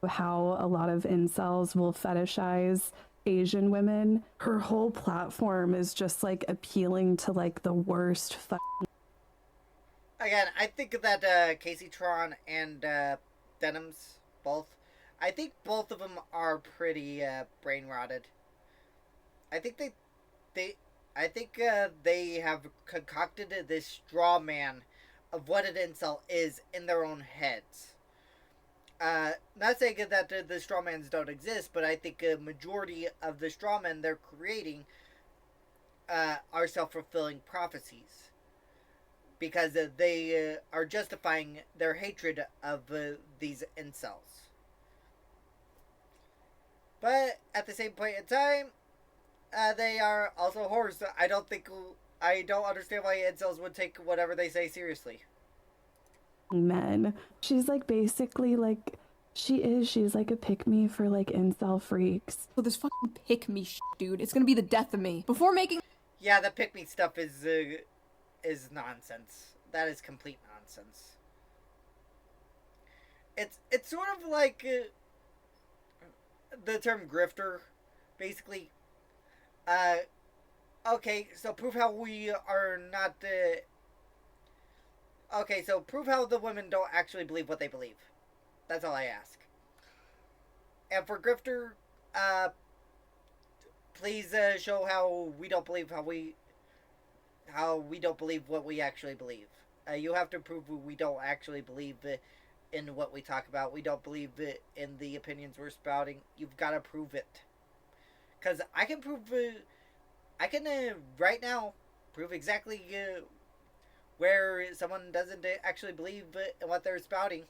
how a lot of incels will fetishize Asian women. Her whole platform is just like appealing to like the worst Again, I think that Casey Tron and Denims, both, I think both of them are pretty brain rotted. I think they have concocted this straw man of what an incel is in their own heads. Not saying that the strawmans don't exist, but I think a majority of the strawmen they're creating are self-fulfilling prophecies. Because they are justifying their hatred of these incels. But at the same point in time, they are also whores. I don't understand why incels would take whatever they say seriously. men. She's like basically like she's like a pick-me for like incel freaks. So this fucking pick-me shit, dude. It's gonna be the death of me. Before making... Yeah, the pick-me stuff is nonsense. That is complete nonsense. it's sort of like the term grifter, basically. Okay, so prove how we are not. Okay, so prove how the women don't actually believe what they believe. That's all I ask. And for grifter, please show how we don't believe how we don't believe what we actually believe. You have to prove we don't actually believe in what we talk about. We don't believe in the opinions we're spouting. You've got to prove it. Because I can prove, I can right now prove exactly where someone doesn't actually believe in what they're spouting.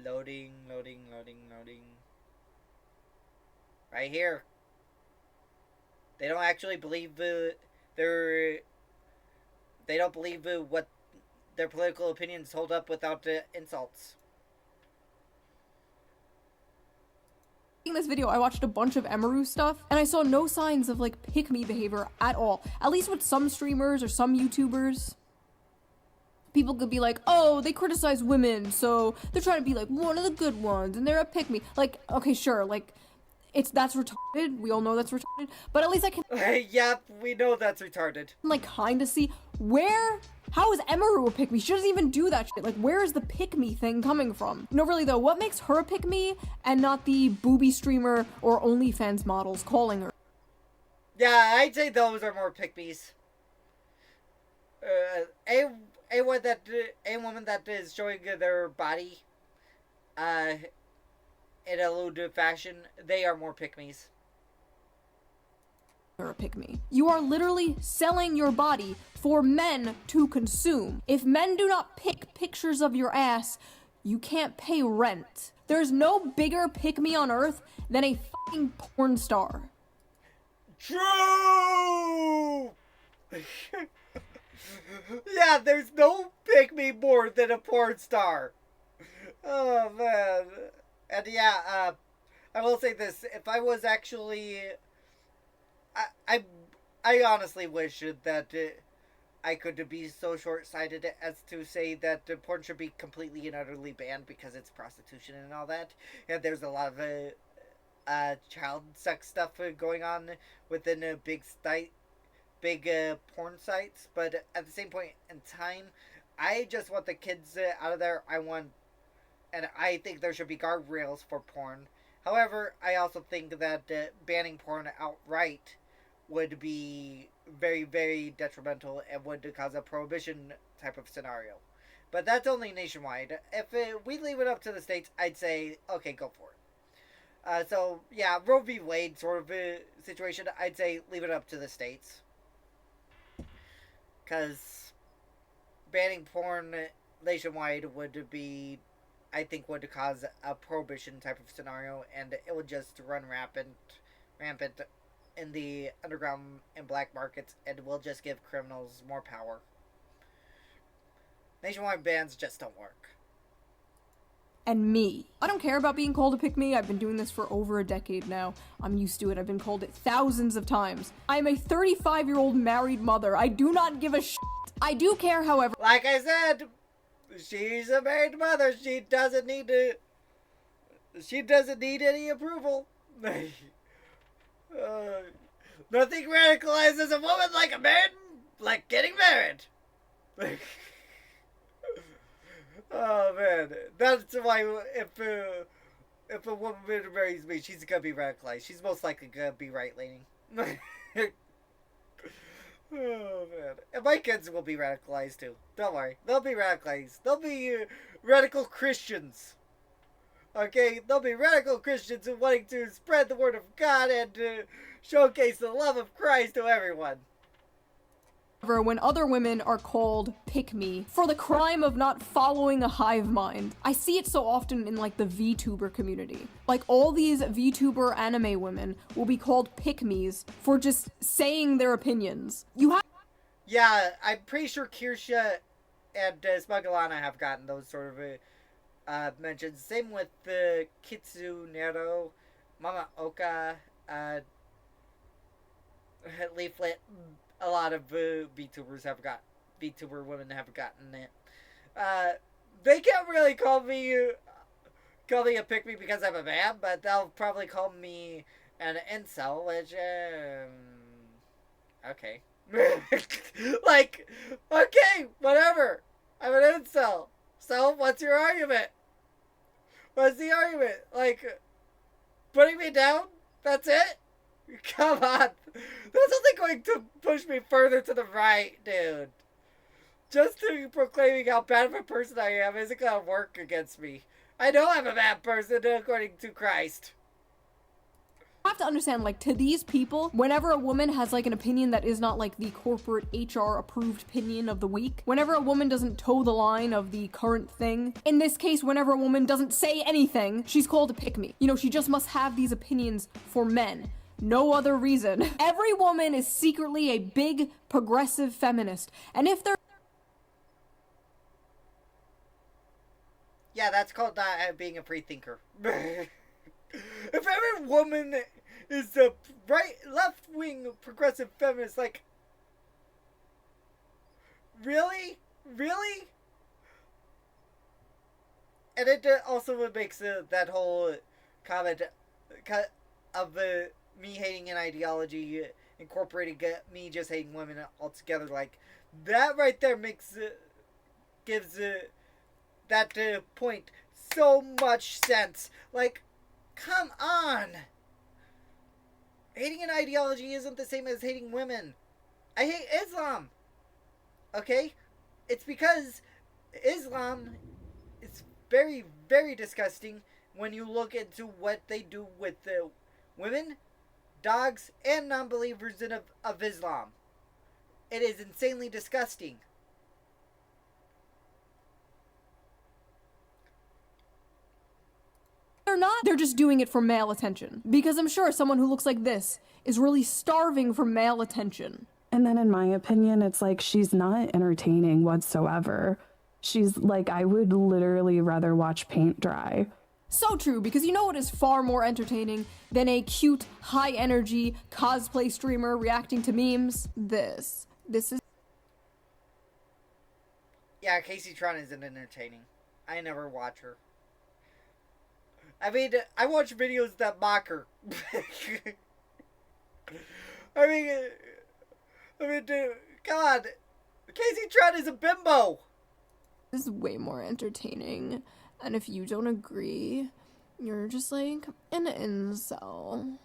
Loading. Right here. They don't actually believe they don't believe what their political opinions hold up without insults. In this video, I watched a bunch of Emaru stuff, and I saw no signs of like pick-me behavior at all. At least with some streamers or some YouTubers. People could be like, oh, they criticize women, so they're trying to be like one of the good ones, and they're a pick-me. Like, okay, sure, like, that's retarded. We all know that's retarded. But at least I can Yep, we know that's retarded. like kinda see how is Emaru a pick-me? She doesn't even do that shit. Like, where is the pick-me thing coming from? No, really though, what makes her a pick-me and not the booby streamer or OnlyFans models calling her? Yeah, I'd say those are more pick-me's. A woman that is showing their body, in a lewd fashion, they are more pick-me's. Or a pick-me. You are literally selling your body for men to consume. If men do not pick pictures of your ass, you can't pay rent. There's no bigger pick-me on earth than a fucking porn star. True! Yeah, there's no pick-me more than a porn star. Oh, man. And yeah, I will say this. If I was actually... I honestly wish that I could be so short-sighted as to say that porn should be completely and utterly banned because it's prostitution and all that. And there's a lot of child sex stuff going on within big porn sites. But at the same point in time, I just want the kids out of there. And I think there should be guardrails for porn. However, I also think that banning porn outright would be very, very detrimental and would cause a prohibition type of scenario. But that's only nationwide. If we leave it up to the states, I'd say, okay, go for it. So, yeah, Roe v. Wade sort of situation, I'd say leave it up to the states. Because banning porn nationwide would be, I think, would cause a prohibition type of scenario, and it would just run rampant in the underground and black markets, and will just give criminals more power. Nationwide bans just don't work. And me. I don't care about being called a pick-me. I've been doing this for over a decade now. I'm used to it. I've been called it thousands of times. I'm a 35-year-old married mother. I do not give a shit. I do care, however. Like I said, she's a married mother. She doesn't need any approval. Nothing radicalizes a woman like a man, like getting married. Oh man, that's why if a woman marries me, she's gonna be radicalized. She's most likely gonna be right-leaning. Oh man, and my kids will be radicalized too. Don't worry, they'll be radicalized. They'll be radical Christians. Okay, they'll be radical Christians who wanting to spread the word of God and showcase the love of Christ to everyone. When other women are called pick-me for the crime of not following a hive mind. I see it so often in like the VTuber community. Like all these VTuber anime women will be called pick-me's for just saying their opinions. Yeah, I'm pretty sure Kirsha and Smugglana have gotten those sort of mentions. Same with Kitsu Nero, Mama Oka, Leaflet. A lot of VTubers have got speak to where women have gotten it. They can't really call me a pick-me because I'm a man, but they'll probably call me an incel, which, okay. Like, okay, whatever. I'm an incel. So, what's your argument? What's the argument? Like, putting me down? That's it? Come on. That's only going to push me further to the right, dude. Just to proclaiming how bad of a person I am isn't going to work against me. I know I'm a bad person according to Christ. I have to understand, like, to these people, whenever a woman has, like, an opinion that is not, like, the corporate HR-approved opinion of the week, whenever a woman doesn't toe the line of the current thing, in this case, whenever a woman doesn't say anything, she's called a pick-me. You know, she just must have these opinions for men. No other reason. Every woman is secretly a big, progressive feminist. And if they're... Yeah, that's called not being a free thinker. If every woman is a left-wing progressive feminist, like, really? Really? And it also makes that whole comment of me hating an ideology incorporating me just hating women altogether. Like, that right there gives that point so much sense. Like, come on! Hating an ideology isn't the same as hating women. I hate Islam. Okay? It's because Islam is very, very disgusting when you look into what they do with the women, dogs, and non-believers of Islam. It is insanely disgusting. They're not. They're just doing it for male attention. Because I'm sure someone who looks like this is really starving for male attention. And then in my opinion, it's like she's not entertaining whatsoever. She's like, I would literally rather watch paint dry. So true, because you know what is far more entertaining than a cute, high-energy cosplay streamer reacting to memes? This is... Yeah, Casey Tron isn't entertaining. I never watch her. I mean, I watch videos that mock her. I mean, dude, come on. Casey Tron is a bimbo. This is way more entertaining. And if you don't agree, you're just like an incel.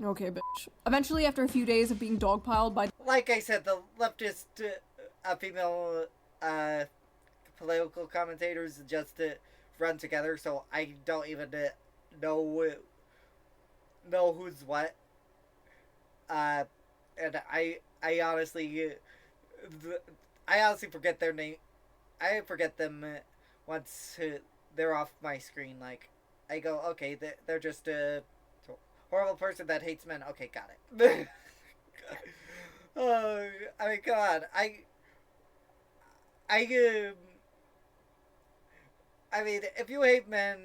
Okay, bitch. Eventually, after a few days of being dogpiled by... Like I said, the leftist female political commentators just run together, so I don't even know who's what. And I honestly forget their name. I forget them once they're off my screen. Like, I go, okay, they're just a horrible person that hates men. Okay, got it. I mean, God, I mean, if you hate men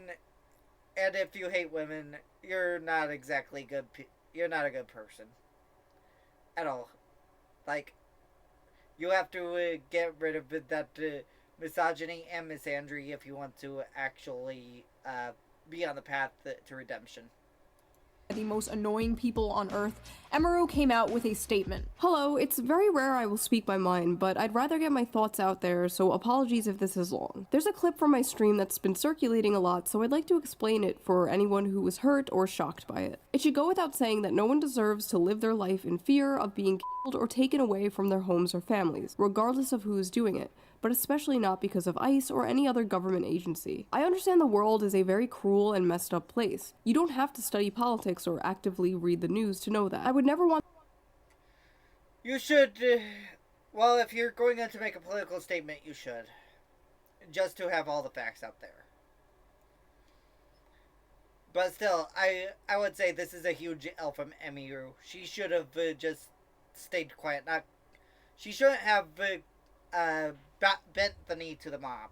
and if you hate women, you're not exactly good. You're not a good person at all. Like, you have to get rid of that misogyny and misandry if you want to actually be on the path to redemption. The most annoying people on Earth, Emaru came out with a statement. Hello, it's very rare I will speak my mind, but I'd rather get my thoughts out there, so apologies if this is long. There's a clip from my stream that's been circulating a lot, so I'd like to explain it for anyone who was hurt or shocked by it. It should go without saying that no one deserves to live their life in fear of being killed or taken away from their homes or families, regardless of who is doing it, but especially not because of ICE or any other government agency. I understand the world is a very cruel and messed up place. You don't have to study politics or actively read the news to know that. I would never want... You should, well, if you're going to make a political statement, you should. Just to have all the facts out there. But still, I would say this is a huge L from Emiru. She should have just stayed quiet. She shouldn't have bent the knee to the mob.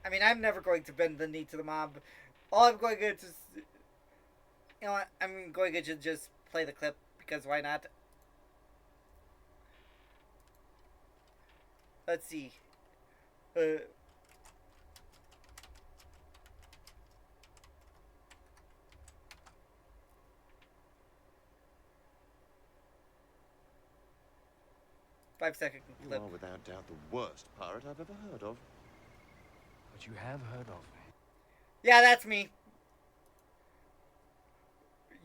I mean, I'm never going to bend the knee to the mob. All I'm going to do is... You know what? I'm going to just play the clip, because why not? Let's see. Uh, Five-second You clip. are without doubt the worst pirate I've ever heard of. But you have heard of me. Yeah, that's me.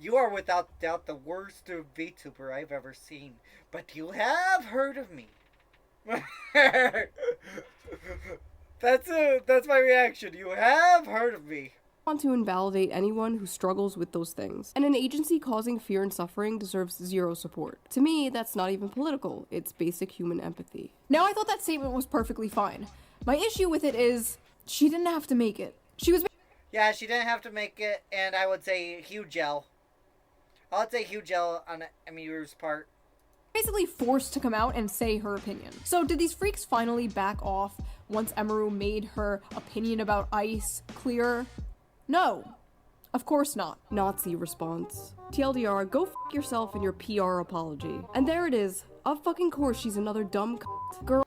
You are without doubt the worst VTuber I've ever seen, but you have heard of me. That's my reaction. You have heard of me. Want to invalidate anyone who struggles with those things. And an agency causing fear and suffering deserves zero support. To me, that's not even political. It's basic human empathy. Now, I thought that statement was perfectly fine. My issue with it is she didn't have to make it. She was... Yeah, she didn't have to make it, and I would say huge L. I would say huge L on Emiru's part. basically forced to come out and say her opinion. So did these freaks finally back off once Emiru made her opinion about ICE clear? No. Of course not. Nazi response. TLDR, go f yourself in your PR apology. And there it is. Of fucking course she's another dumb girl.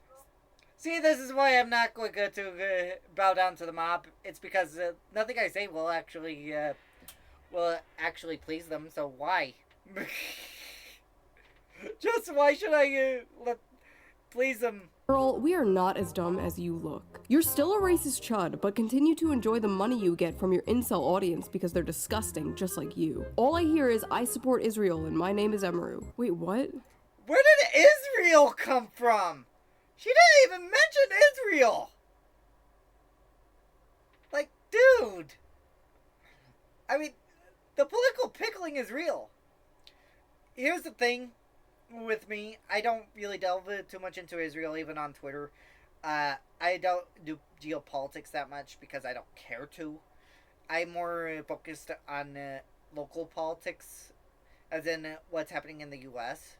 See, this is why I'm not going to bow down to the mob. It's because nothing I say will actually please them. So why? Just why should I please them? Girl, we are not as dumb as you look. You're still a racist chud, but continue to enjoy the money you get from your incel audience because they're disgusting, just like you. All I hear is I support Israel and my name is Emiru. Wait, what? Where did Israel come from? She didn't even mention Israel! Like, dude! I mean, the political pickling is real. Here's the thing with me. I don't really delve too much into Israel, even on Twitter. I don't do geopolitics that much because I don't care to. I'm more focused on local politics, as in what's happening in the U.S.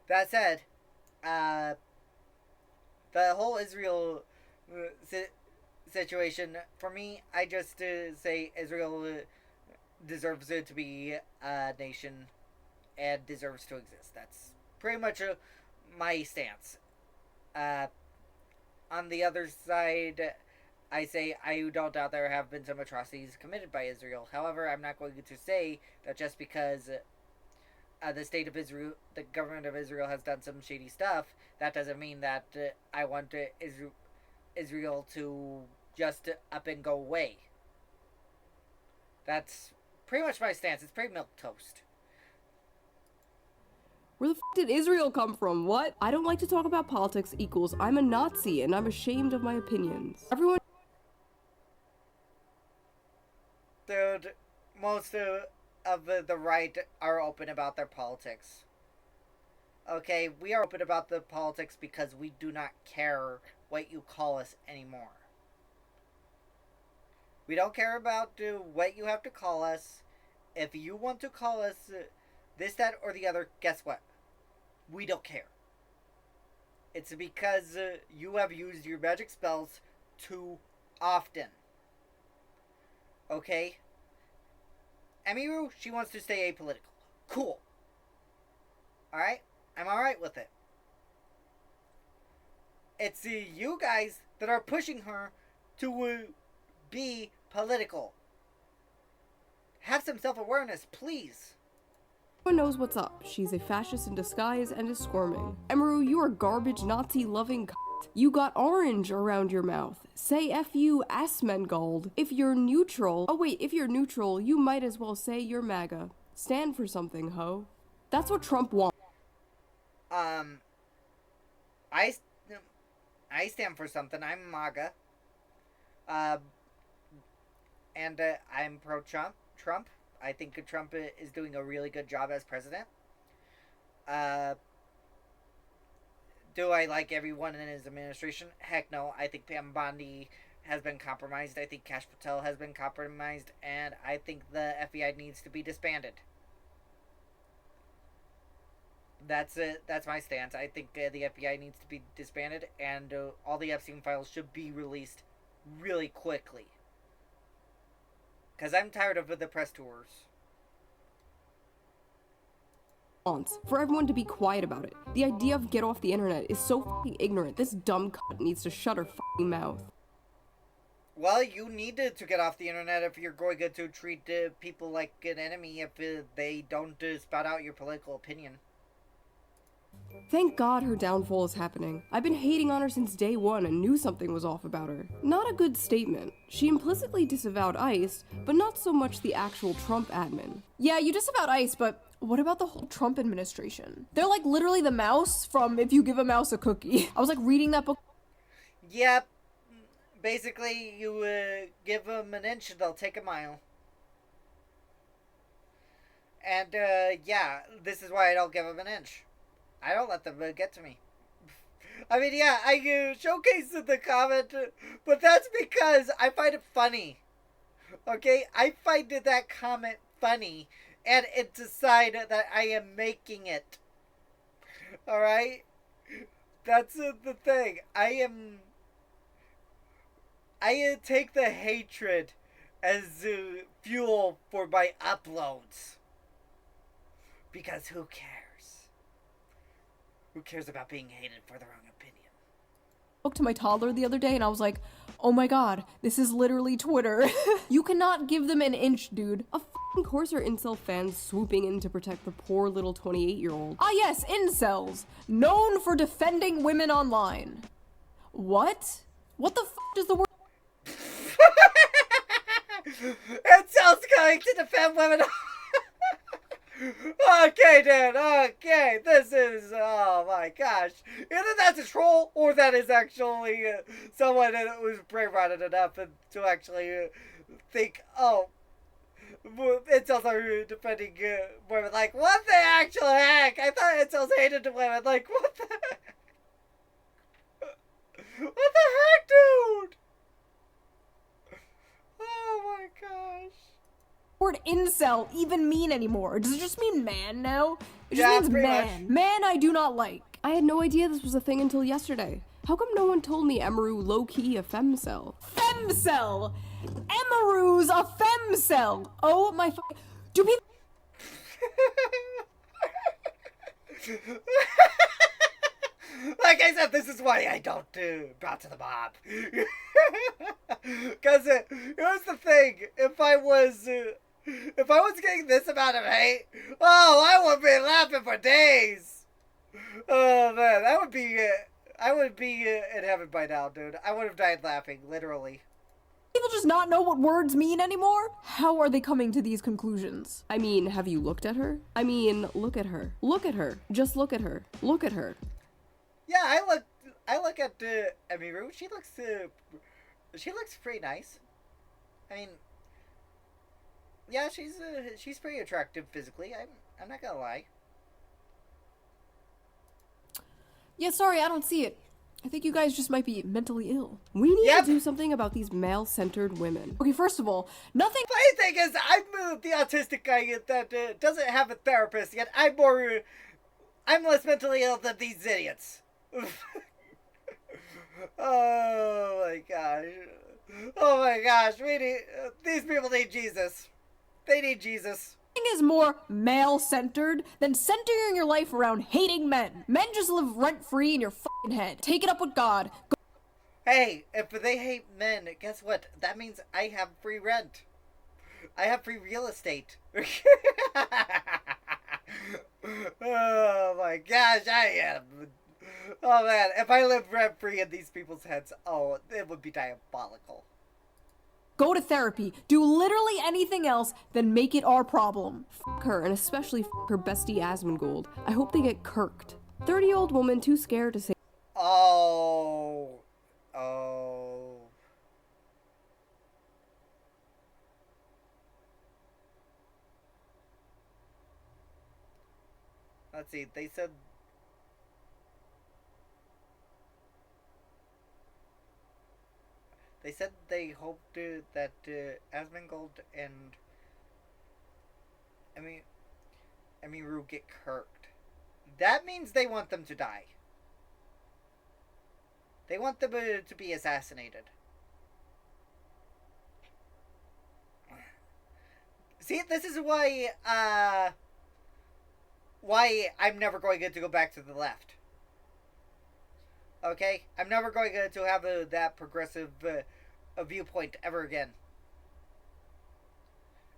That said, the whole Israel situation, for me, I just say Israel deserves to be a nation and deserves to exist. That's pretty much my stance. On the other side, I say I don't doubt there have been some atrocities committed by Israel. However, I'm not going to say that just because the state of Israel, the government of Israel has done some shady stuff, that doesn't mean that I want Israel to just up and go away. That's pretty much my stance. It's pretty milquetoast. Where the f did Israel come from? What? I don't like to talk about politics equals I'm a Nazi and I'm ashamed of my opinions. Everyone... Dude, most of the right are open about their politics. Okay, we are open about the politics because we do not care what you call us anymore. We don't care about what you have to call us. If you want to call us this, that, or the other, guess what? We don't care. It's because you have used your magic spells too often. Okay? Emiru, she wants to stay apolitical. Cool. Alright? I'm alright with it. It's you guys that are pushing her to be political. Have some self-awareness, please. Everyone knows what's up. She's a fascist in disguise and is squirming. Emiru, you are garbage Nazi-loving c***. You got orange around your mouth. Say F you, Asmongold. If you're neutral... Oh wait, if you're neutral, you might as well say you're MAGA. Stand for something, ho. That's what Trump wants. I stand for something. I'm MAGA. And I'm pro-Trump. I think Trump is doing a really good job as president. Do I like everyone in his administration? Heck no. I think Pam Bondi has been compromised. I think Kash Patel has been compromised. And I think the FBI needs to be disbanded. That's it. That's my stance. I think the FBI needs to be disbanded. And all the Epstein files should be released really quickly. Because I'm tired of the press tours. wants, for everyone to be quiet about it. The idea of get off the internet is so fucking ignorant. This dumb cunt needs to shut her fucking mouth. Well, you need to get off the internet if you're going to treat people like an enemy if they don't spout out your political opinion. Thank God her downfall is happening. I've been hating on her since day one and knew something was off about her. Not a good statement. She implicitly disavowed ICE, but not so much the actual Trump admin. Yeah, you disavowed ICE, but what about the whole Trump administration? They're like literally the mouse from If You Give a Mouse a Cookie. I was like reading that book. Yep. Basically, you give them an inch and they'll take a mile. And, yeah, this is why I don't give them an inch. I don't let them get to me. I mean, yeah, I showcased the comment, but that's because I find it funny. Okay? I find that comment funny, and it decide that I am making it. Alright? That's the thing. I take the hatred as fuel for my uploads. Because who cares? Who cares about being hated for their own opinion? Spoke to my toddler the other day and I was like, oh my god, this is literally Twitter. You cannot give them an inch, dude. Of course are incel fans swooping in to protect the poor little 28-year-old. Ah yes, incels. Known for defending women online. What? What the f does the word... Incels going to defend women. Okay, dude. Okay, this is, oh my gosh. Either that's a troll or that is actually someone that was brain-rotted enough to actually think, oh, incels are defending women. Like, what the actual heck? I thought incels hated women. Like, what the heck? What the heck, dude? Oh my gosh. Word incel even mean anymore? Does it just mean man now? It just Yeah, means pretty man. much. Man I do not like. I had no idea this was a thing until yesterday. How come no one told me Emaru low-key a femcel? Femcel! Emaru's a femcel! Oh my fucking... Do people... Like I said, this is why I don't bow to the mob. Because here's the thing: if I was getting this amount of hate, oh, I would be laughing for days. Oh man, that would be. I would be in heaven by now, dude. I would have died laughing, literally. People just not know what words mean anymore? How are they coming to these conclusions? I mean, have you looked at her? I mean, look at her. Look at her. Just look at her. Look at her. Yeah, I look at Emiru. She looks pretty nice. I mean, yeah, she's pretty attractive physically. I'm not gonna lie. Yeah, sorry, I don't see it. I think you guys just might be mentally ill. We need to do something about these male-centered women. Okay, first of all, nothing... Funny thing is, I'm the autistic guy that doesn't have a therapist yet. I'm less mentally ill than these idiots. Oh my gosh. Oh my gosh. These people need Jesus. They need Jesus. Nothing is more male-centered than centering your life around hating men. Men just live rent-free in your fucking head. Take it up with God. Hey, if they hate men, guess what? That means I have free rent. I have free real estate. Oh my gosh, I am. Oh man, if I lived rent free in these people's heads, oh, it would be diabolical. Go to therapy. Do literally anything else than make it our problem. Fuck her, and especially fuck her bestie Asmongold. I hope they get kirked. 30-year-old woman too scared to say. Oh. Let's see, they said... They said they hoped that Asmongold and Emiru get kirked. That means they want them to die. They want them to be assassinated. See, this is why why I'm never going to go back to the left. Okay? I'm never going to have that progressive a viewpoint ever again.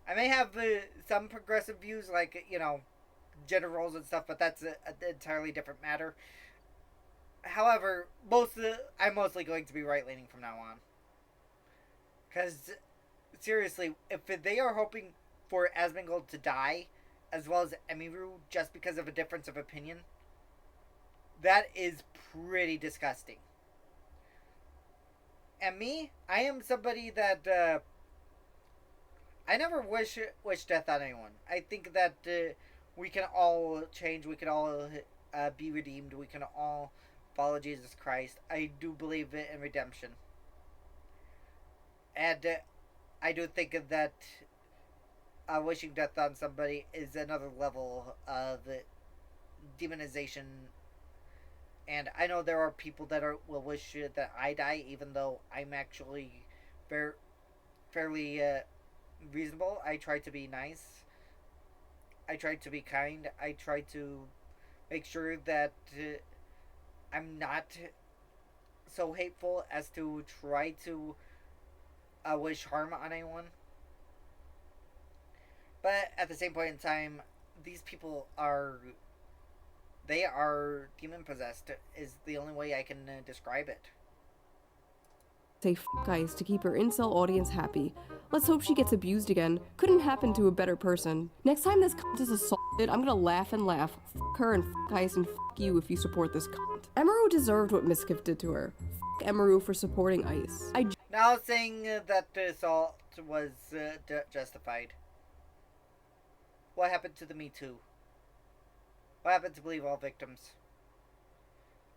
I may have some progressive views, like, you know, gender roles and stuff, but that's an entirely different matter. However, I'm mostly going to be right-leaning from now on. Because, seriously, if they are hoping for Asmongold to die, as well as Emiru, just because of a difference of opinion, that is pretty disgusting. And me, I am somebody that, I never wish death on anyone. I think that we can all change, we can all be redeemed, we can all follow Jesus Christ. I do believe in redemption. And I do think that wishing death on somebody is another level of demonization. And I know there are people that will wish that I die, even though I'm actually fairly reasonable. I try to be nice. I try to be kind. I try to make sure that I'm not so hateful as to try to wish harm on anyone. But at the same point in time, these people are demon possessed is the only way I can describe it. Say guys to keep her incel audience happy. Let's hope she gets abused again. Couldn't happen to a better person. Next time this cunt is assaulted, I'm gonna laugh and laugh. Her and guys and you if you support this cunt. Emiru deserved what Miskiff did to her. Emiru for supporting ICE. Now saying that the assault was justified. What happened to the Me Too? What happened to Believe All Victims?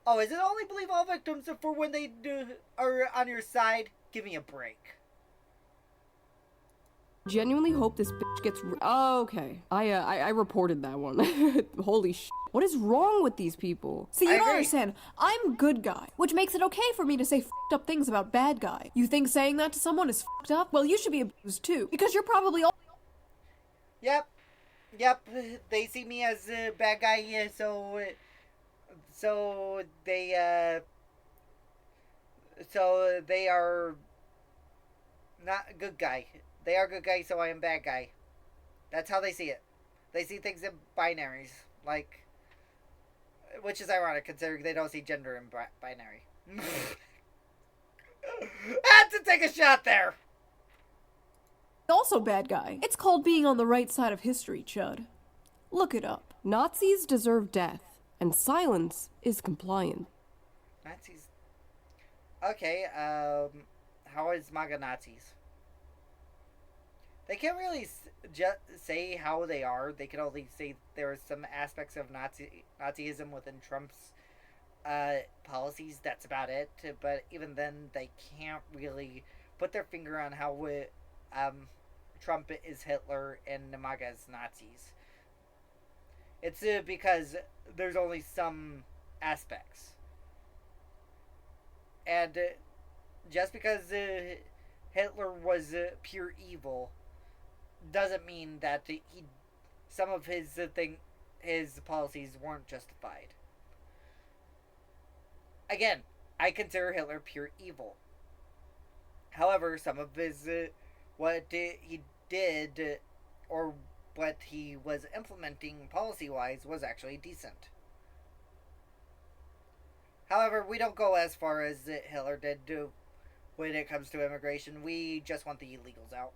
Oh, is it only Believe All Victims for when they are on your side? Give me a break. Genuinely hope this bitch gets. Oh, okay. I reported that one. Holy sh. What is wrong with these people? See, you don't understand. I'm good guy, which makes it okay for me to say f***ed up things about bad guy. You think saying that to someone is f***ed up? Well, you should be abused too, because you're probably all. Yep. They see me as a bad guy, so they are not a good guy. They are good guy, so I am bad guy. That's how they see it. They see things in binaries, like, which is ironic considering they don't see gender in binary. I had to take a shot there. Also bad guy. It's called being on the right side of history, Chud. Look it up. Nazis deserve death, and silence is compliant. Nazis. Okay, how is MAGA Nazis? They can't really just say how they are. They can only say there are some aspects of Nazism within Trump's policies. That's about it. But even then, they can't really put their finger on how Trump is Hitler and MAGA is Nazis. It's because there's only some aspects. And just because Hitler was pure evil doesn't mean that some of his policies weren't justified. Again, I consider Hitler pure evil. However, some of his what he did or what he was implementing policy-wise was actually decent. However, we don't go as far as Hitler did when it comes to immigration. We just want the illegals out.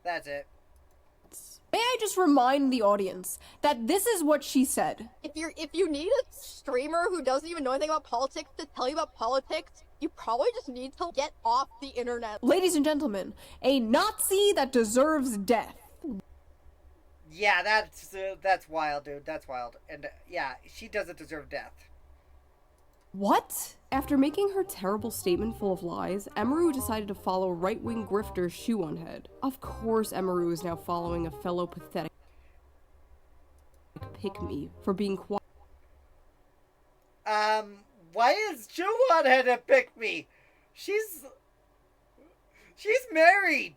That's it. May I just remind the audience that this is what she said. If you need a streamer who doesn't even know anything about politics to tell you about politics, you probably just need to get off the internet. Ladies and gentlemen, a Nazi that deserves death. Yeah, that's wild, dude. That's wild. And yeah, she doesn't deserve death. What? After making her terrible statement full of lies, Emiru decided to follow right-wing grifter Shoe on Head. Of course Emiru is now following a fellow pathetic pick-me for being quiet. Why is Shoe on Head a pick-me? She's married.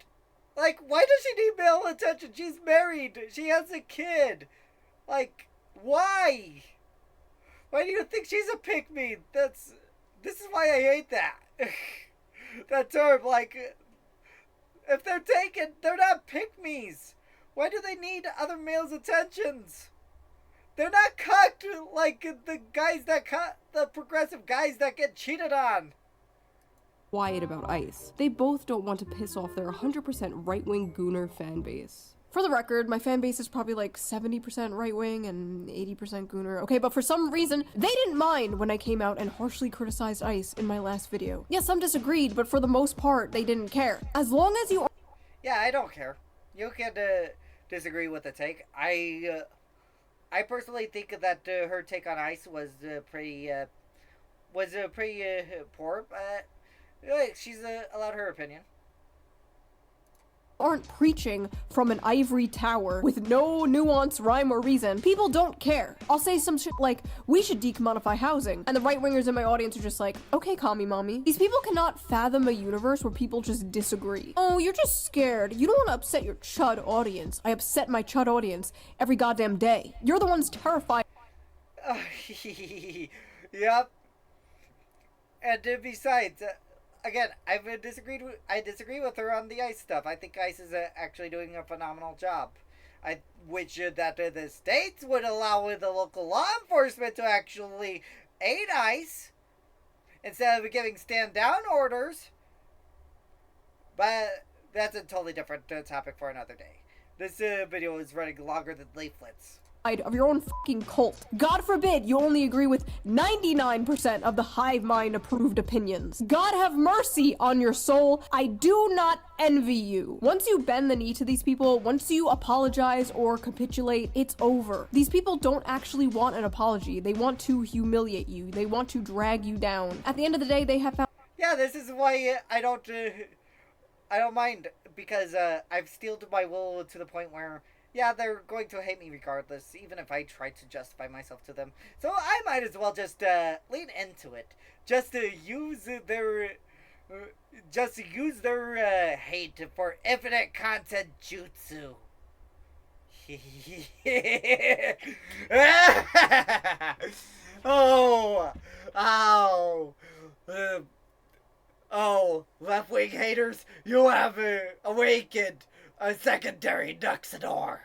Like, why does she need male attention? She's married. She has a kid. Like, why? Why do you think she's a pick-me? This is why I hate that. That term, like, if they're taken, they're not pick-me's. Why do they need other males' attentions? They're not cucked like the guys that the progressive guys that get cheated on. Quiet about ICE. They both don't want to piss off their 100% right-wing gooner fan base. For the record, my fan base is probably like 70% right-wing and 80% gooner. Okay, but for some reason, they didn't mind when I came out and harshly criticized ICE in my last video. Yes, some disagreed, but for the most part, they didn't care. As long as you... Yeah, I don't care. You can disagree with the take. I personally think that her take on ICE was pretty poor, but she's allowed her opinion. Aren't preaching from an ivory tower with no nuance, rhyme, or reason. People don't care. I'll say some shit like, we should decommodify housing, and the right-wingers in my audience are just like, okay, commie mommy. These people cannot fathom a universe where people just disagree. Oh, you're just scared. You don't want to upset your chud audience. I upset my chud audience every goddamn day. You're the ones terrified. Yep. And besides, again, I disagree with her on the ICE stuff. I think ICE is actually doing a phenomenal job. Which that the states would allow the local law enforcement to actually aid ICE instead of giving stand-down orders. But that's a totally different topic for another day. This video is running longer than Leftists. Of your own fucking cult. God forbid you only agree with 99% of the hive mind approved opinions. God have mercy on your soul. I do not envy you. Once you bend the knee to these people, once you apologize or capitulate, it's over. These people don't actually want an apology. They want to humiliate you. They want to drag you down. At the end of the day, they have found... Yeah, this is why I don't mind, because I've steeled my will to the point where, yeah, they're going to hate me regardless, even if I try to justify myself to them. So I might as well just lean into it, just to use their hate for infinite content jutsu. Oh, left-wing haters, you have awakened a secondary Duxador.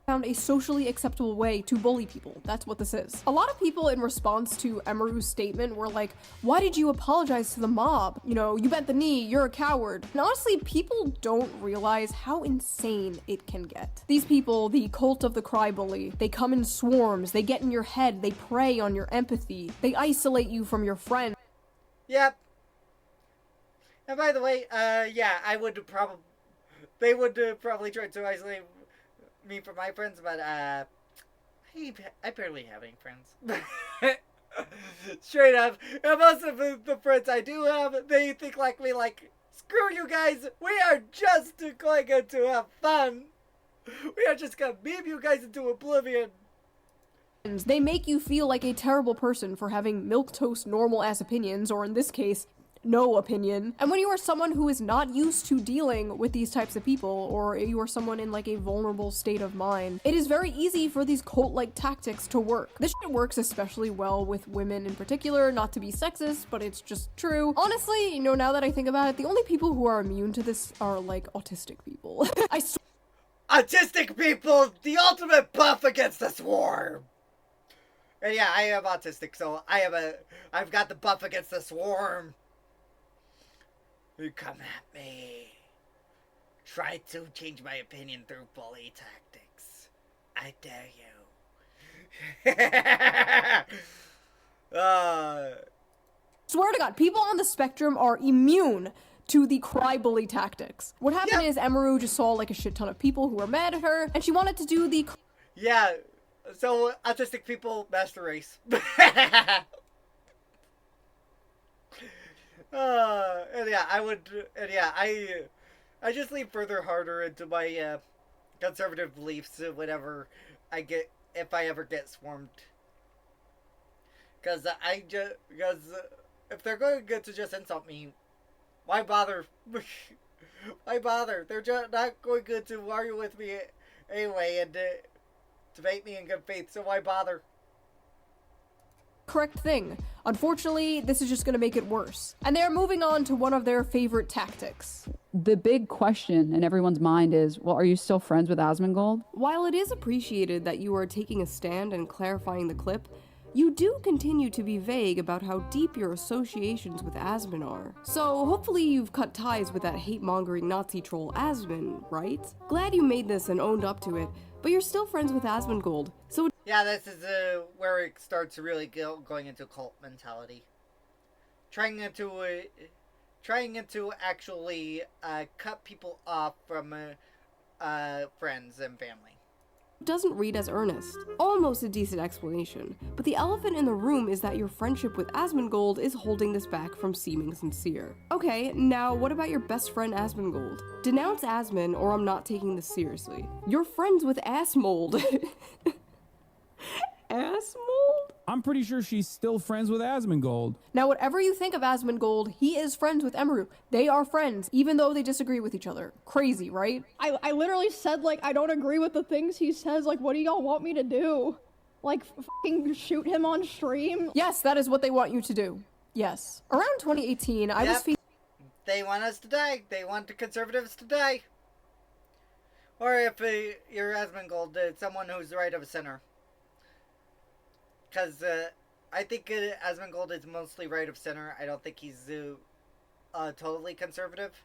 Found a socially acceptable way to bully people. That's what this is. A lot of people in response to Emeru's statement were like, why did you apologize to the mob? You know, you bent the knee, you're a coward. And honestly, people don't realize how insane it can get. These people, the cult of the cry bully, they come in swarms, they get in your head, they prey on your empathy, they isolate you from your friends. Yep. And by the way, yeah, they would probably try to isolate me from my friends, but, I barely have any friends. Straight up. And most of the friends I do have, they think like me, like, screw you guys, we are just going to have fun. We are just gonna beam you guys into oblivion. They make you feel like a terrible person for having milquetoast normal ass opinions, or in this case, no opinion. And when you are someone who is not used to dealing with these types of people, or you are someone in like a vulnerable state of mind, it is very easy for these cult-like tactics to work. This shit works especially well with women in particular, not to be sexist, but it's just true. Honestly, you know, now that I think about it, the only people who are immune to this are like autistic people. Autistic people, the ultimate buff against the swarm. And yeah, I am autistic, so I've got the buff against the swarm. You come at me. Try to change my opinion through bully tactics. I dare you. Swear to God, people on the spectrum are immune to the cry bully tactics. What happened is Emeru just saw like a shit ton of people who were mad at her, and she wanted to do the... Yeah, so autistic people, master race. And yeah, I just lean further harder into my conservative beliefs whenever if I ever get swarmed. Because if they're going to just insult me, why bother? Why bother? They're just not going to argue with me anyway, and debate me in good faith, so why bother? Correct thing. Unfortunately, this is just going to make it worse. And they're moving on to one of their favorite tactics. The big question in everyone's mind is, well, are you still friends with Asmongold? While it is appreciated that you are taking a stand and clarifying the clip, you do continue to be vague about how deep your associations with Asmon are. So hopefully you've cut ties with that hate-mongering Nazi troll Asmon, right? Glad you made this and owned up to it, but you're still friends with Asmongold, so Yeah, this is where it starts really going into cult mentality. Trying to actually cut people off from friends and family. doesn't read as earnest. Almost a decent explanation, but the elephant in the room is that your friendship with Asmongold is holding this back from seeming sincere. Okay, now what about your best friend Asmongold? Denounce Asmon or I'm not taking this seriously. You're friends with Assmold. Assmold? I'm pretty sure she's still friends with Asmongold. Now, whatever you think of Asmongold, he is friends with Emeru. They are friends, even though they disagree with each other. Crazy, right? I literally said, like, I don't agree with the things he says. Like, what do y'all want me to do? Like, fucking shoot him on stream? Yes, that is what they want you to do. Yes. Around 2018, I was They want us to die. They want the conservatives to die. Or if you're Asmongold, someone who's right of center. Because I think Asmongold is mostly right of center. I don't think he's totally conservative.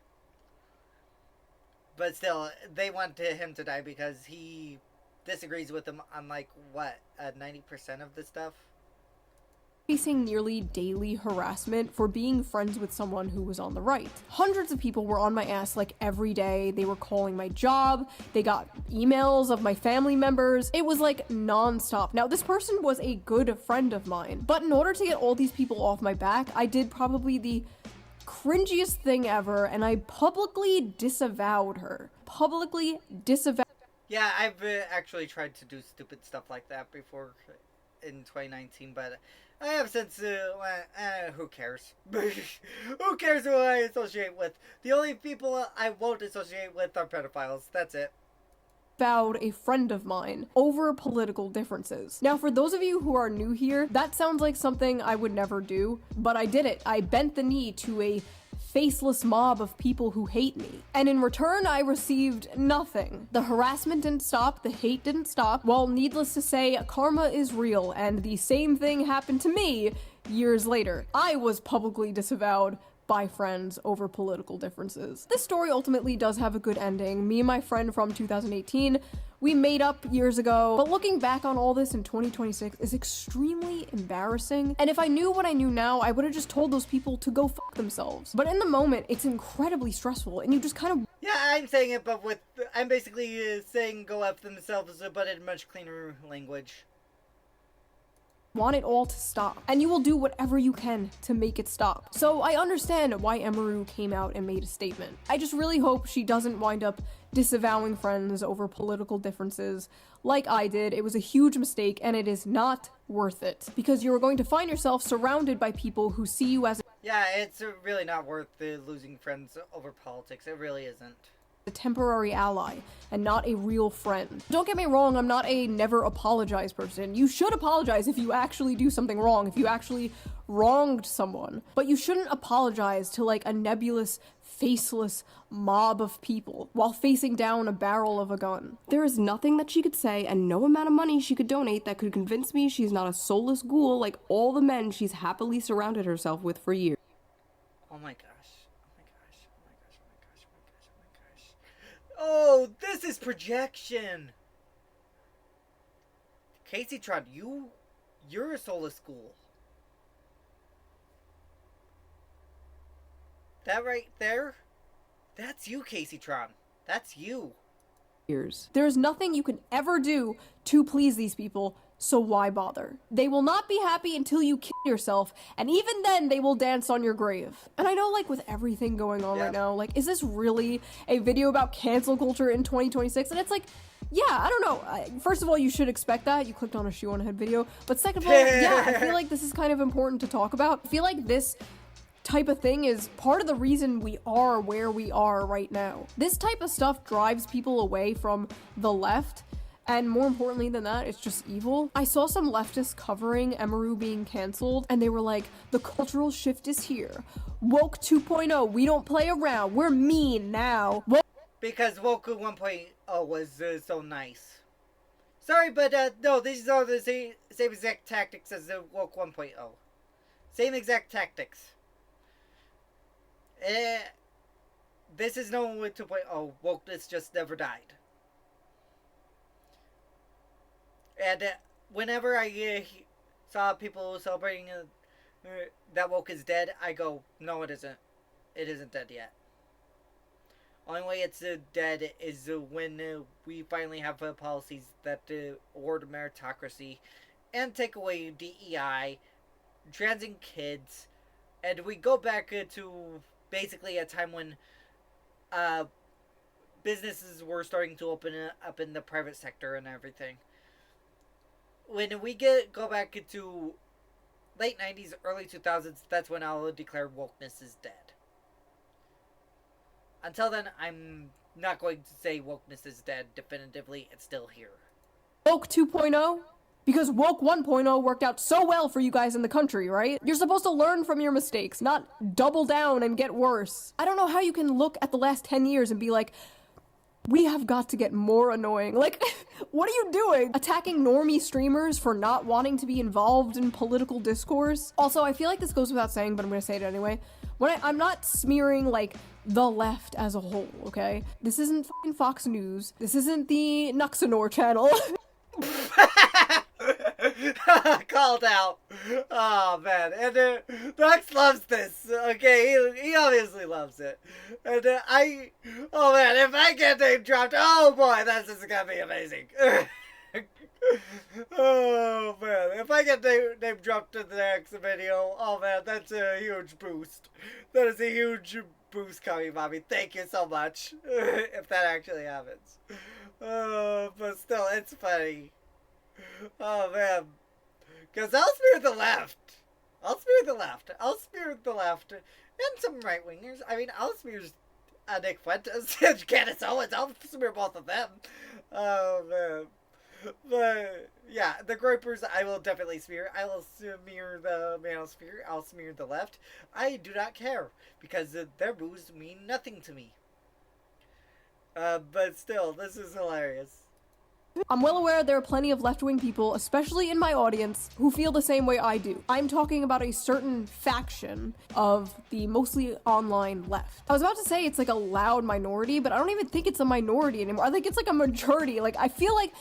But still, they want him to die because he disagrees with them on, like, what, 90% of the stuff? Facing nearly daily harassment for being friends with someone who was on the right. Hundreds of people were on my ass like every day. They were calling my job. They got emails of my family members. It was like non-stop. Now, this person was a good friend of mine, but in order to get all these people off my back, I did probably the cringiest thing ever, and I publicly disavowed her. Publicly disavowed. Yeah, I've actually tried to do stupid stuff like that before in 2019, but I have since, who cares? Who cares who I associate with? The only people I won't associate with are pedophiles. That's it. Disavowed a friend of mine over political differences. Now, for those of you who are new here, that sounds like something I would never do, but I did it. I bent the knee to a faceless mob of people who hate me. And in return, I received nothing. The harassment didn't stop, the hate didn't stop. Well, needless to say, karma is real, and the same thing happened to me years later. I was publicly disavowed by friends over political differences. This story ultimately does have a good ending. Me and my friend from 2018, we made up years ago, but looking back on all this in 2026 is extremely embarrassing. And if I knew what I knew now, I would have just told those people to go fuck themselves. But in the moment, it's incredibly stressful, and you just kind of... Yeah, I'm saying it, but I'm basically saying go F themselves, but in much cleaner language. Want it all to stop, and you will do whatever you can to make it stop. So I understand why Emeru came out and made a statement. I just really hope she doesn't wind up disavowing friends over political differences like I did. It was a huge mistake, and it is not worth it, because you are going to find yourself surrounded by people who see you as Yeah, it's really not worth losing friends over politics. It really isn't. A temporary ally and not a real friend. Don't get me wrong, I'm not a never apologize person. You should apologize if you actually do something wrong, if you actually wronged someone. But you shouldn't apologize to like a nebulous, faceless mob of people while facing down a barrel of a gun. There is nothing that she could say and no amount of money she could donate that could convince me she's not a soulless ghoul like all the men she's happily surrounded herself with for years. Oh my gosh. Oh, this is projection. Casey Tron, you're a soulless ghoul. That right there? That's you, Casey Tron. That's you. There's nothing you can ever do to please these people, so why bother? They will not be happy until you kill yourself, and even then they will dance on your grave. And I know, like, with everything going on right now, like, is this really a video about cancel culture in 2026? And it's like, yeah, I don't know. First of all, you should expect that. You clicked on a shoe on a head video. But second of all, yeah, I feel like this is kind of important to talk about. I feel like this type of thing is part of the reason we are where we are right now. This type of stuff drives people away from the left, And more importantly than that, it's just evil. I saw some leftists covering Emeru being canceled, and they were like, the cultural shift is here. Woke 2.0, we don't play around, we're mean now. Because Woke 1.0 was so nice. Sorry, but no, these are the same exact tactics as the Woke 1.0. Same exact tactics. This is no 2.0. Wokeness just never died. And whenever I saw people celebrating that Woke is dead, I go, no, it isn't. It isn't dead yet. Only way it's dead is when we finally have policies that award meritocracy and take away DEI, transing kids, and we go back to basically a time when businesses were starting to open up in the private sector and everything. When we go back to late 90s, early 2000s, that's when I'll declare wokeness is dead. Until then, I'm not going to say wokeness is dead definitively. It's still here. Woke 2.0? Because Woke 1.0 worked out so well for you guys in the country, right? You're supposed to learn from your mistakes, not double down and get worse. I don't know how you can look at the last 10 years and be like, we have got to get more annoying. Like, what are you doing? Attacking normie streamers for not wanting to be involved in political discourse? Also, I feel like this goes without saying, but I'm gonna say it anyway. I'm not smearing, like, the left as a whole, okay? This isn't fucking Fox News. This isn't the Nuxanor channel. Called out. Oh, man. And Nux loves this, okay? He obviously loves it. And oh, man, if I get name dropped, oh, boy, this is gonna be amazing. Oh, man. If I get name dropped in the next video, oh, man, that's a huge boost. That is a huge boost coming, Bobby. Thank you so much. If that actually happens. But still, it's funny. Oh, man. Because I'll smear the left. I'll smear the left. I'll smear the left. And some right-wingers. I mean, I'll smear Nick Fuentes and Candace Owens. I'll smear both of them. Oh, man. But, yeah, the gropers I will definitely smear. I will smear the manosphere. I'll smear the left. I do not care. Because their boos mean nothing to me. But still, this is hilarious. I'm well aware there are plenty of left-wing people, especially in my audience, who feel the same way I do. I'm talking about a certain faction of the mostly online left. I was about to say it's like a loud minority, but I don't even think it's a minority anymore. I think it's like a majority. Like, I feel like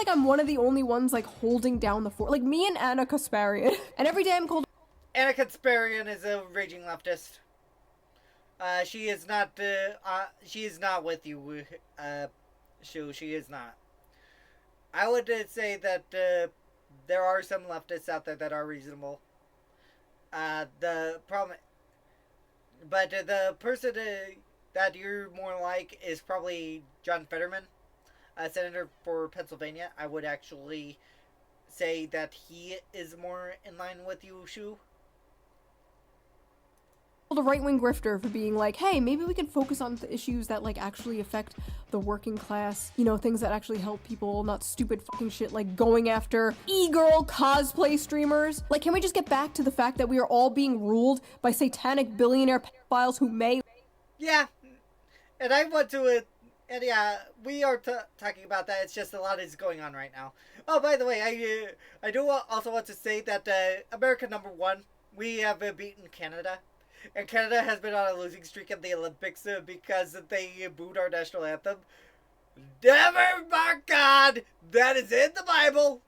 I'm one of the only ones like holding down the fort. Like me and Anna Kasparian. And every day I'm called Anna Kasparian is a raging leftist. She is not with you, Shu. She is not. I would say that there are some leftists out there that are reasonable. The problem, but the person that you're more like is probably John Fetterman, a senator for Pennsylvania. I would actually say that he is more in line with you, Shu. a right-wing grifter for being like, hey, maybe we can focus on the issues that like actually affect the working class, you know, things that actually help people, not stupid fucking shit like going after e-girl cosplay streamers. Like, can we just get back to the fact that we are all being ruled by satanic billionaire pedophiles who may... Yeah, and I want to, and yeah, we are talking about that. It's just a lot is going on right now. Oh, by the way, I do also want to say that America #1, we have beaten Canada. And Canada has been on a losing streak in the Olympics because they booed our national anthem. Never, my God, that is in the Bible.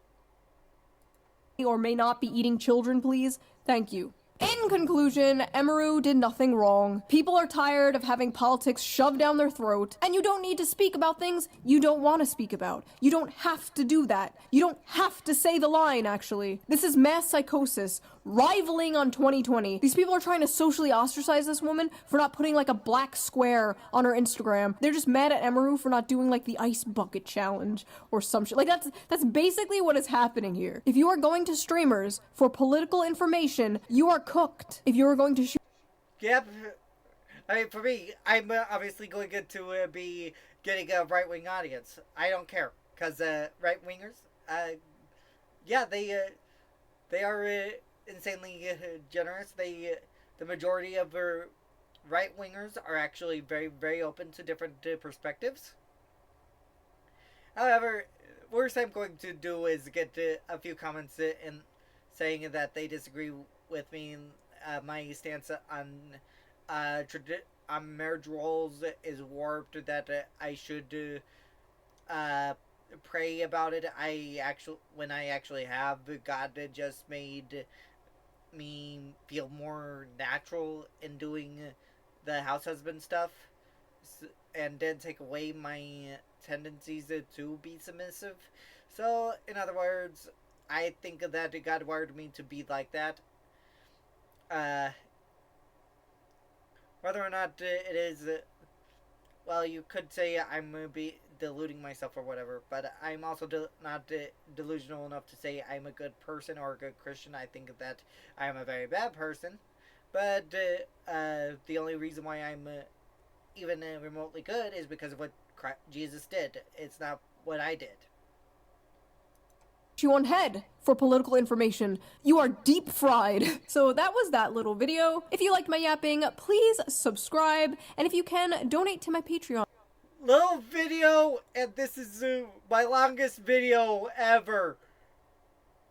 Or may not be eating children, please. Thank you. In conclusion, Emeru did nothing wrong. People are tired of having politics shoved down their throat, and you don't need to speak about things you don't want to speak about. You don't have to do that. You don't have to say the line, actually. This is mass psychosis, rivaling on 2020. These people are trying to socially ostracize this woman for not putting like a black square on her Instagram. They're just mad at Emeru for not doing like the ice bucket challenge or some shit. Like that's basically what is happening here. If you are going to streamers for political information, you are cooked. If you are going to shoot... Yep. I mean, for me, I'm obviously going to be getting a right-wing audience. I don't care. because right wingers, yeah, they are insanely generous. The majority of right wingers are actually very very open to different perspectives. However, worst I'm going to do is get a few comments in saying that they disagree with me. My stance on marriage roles is warped. That I should pray about it. When I actually have, God just made me feel more natural in doing the house husband stuff, and did take away my tendencies to be submissive. So, in other words, I think that God wired me to be like that. Uh, Whether or not it is, well, you could say I'm be deluding myself or whatever, but I'm also not delusional enough to say I'm a good person or a good Christian. I think that I am a very bad person, but the only reason why I'm even remotely good is because of what Jesus did. It's not what I did. You on head for political information. You are deep fried. So that was that little video. If you liked my yapping, please subscribe, and if you can, donate to my Patreon. Little video, and this is my longest video ever.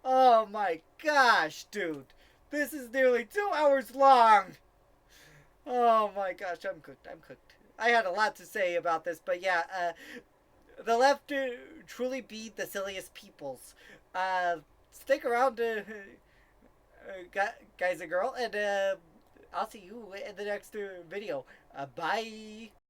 Oh my gosh, dude. This is nearly 2 hours long. Oh my gosh, I'm cooked. I had a lot to say about this, but yeah, the left truly be the silliest peoples. Stick around, guys and girl, and I'll see you in the next video. Bye.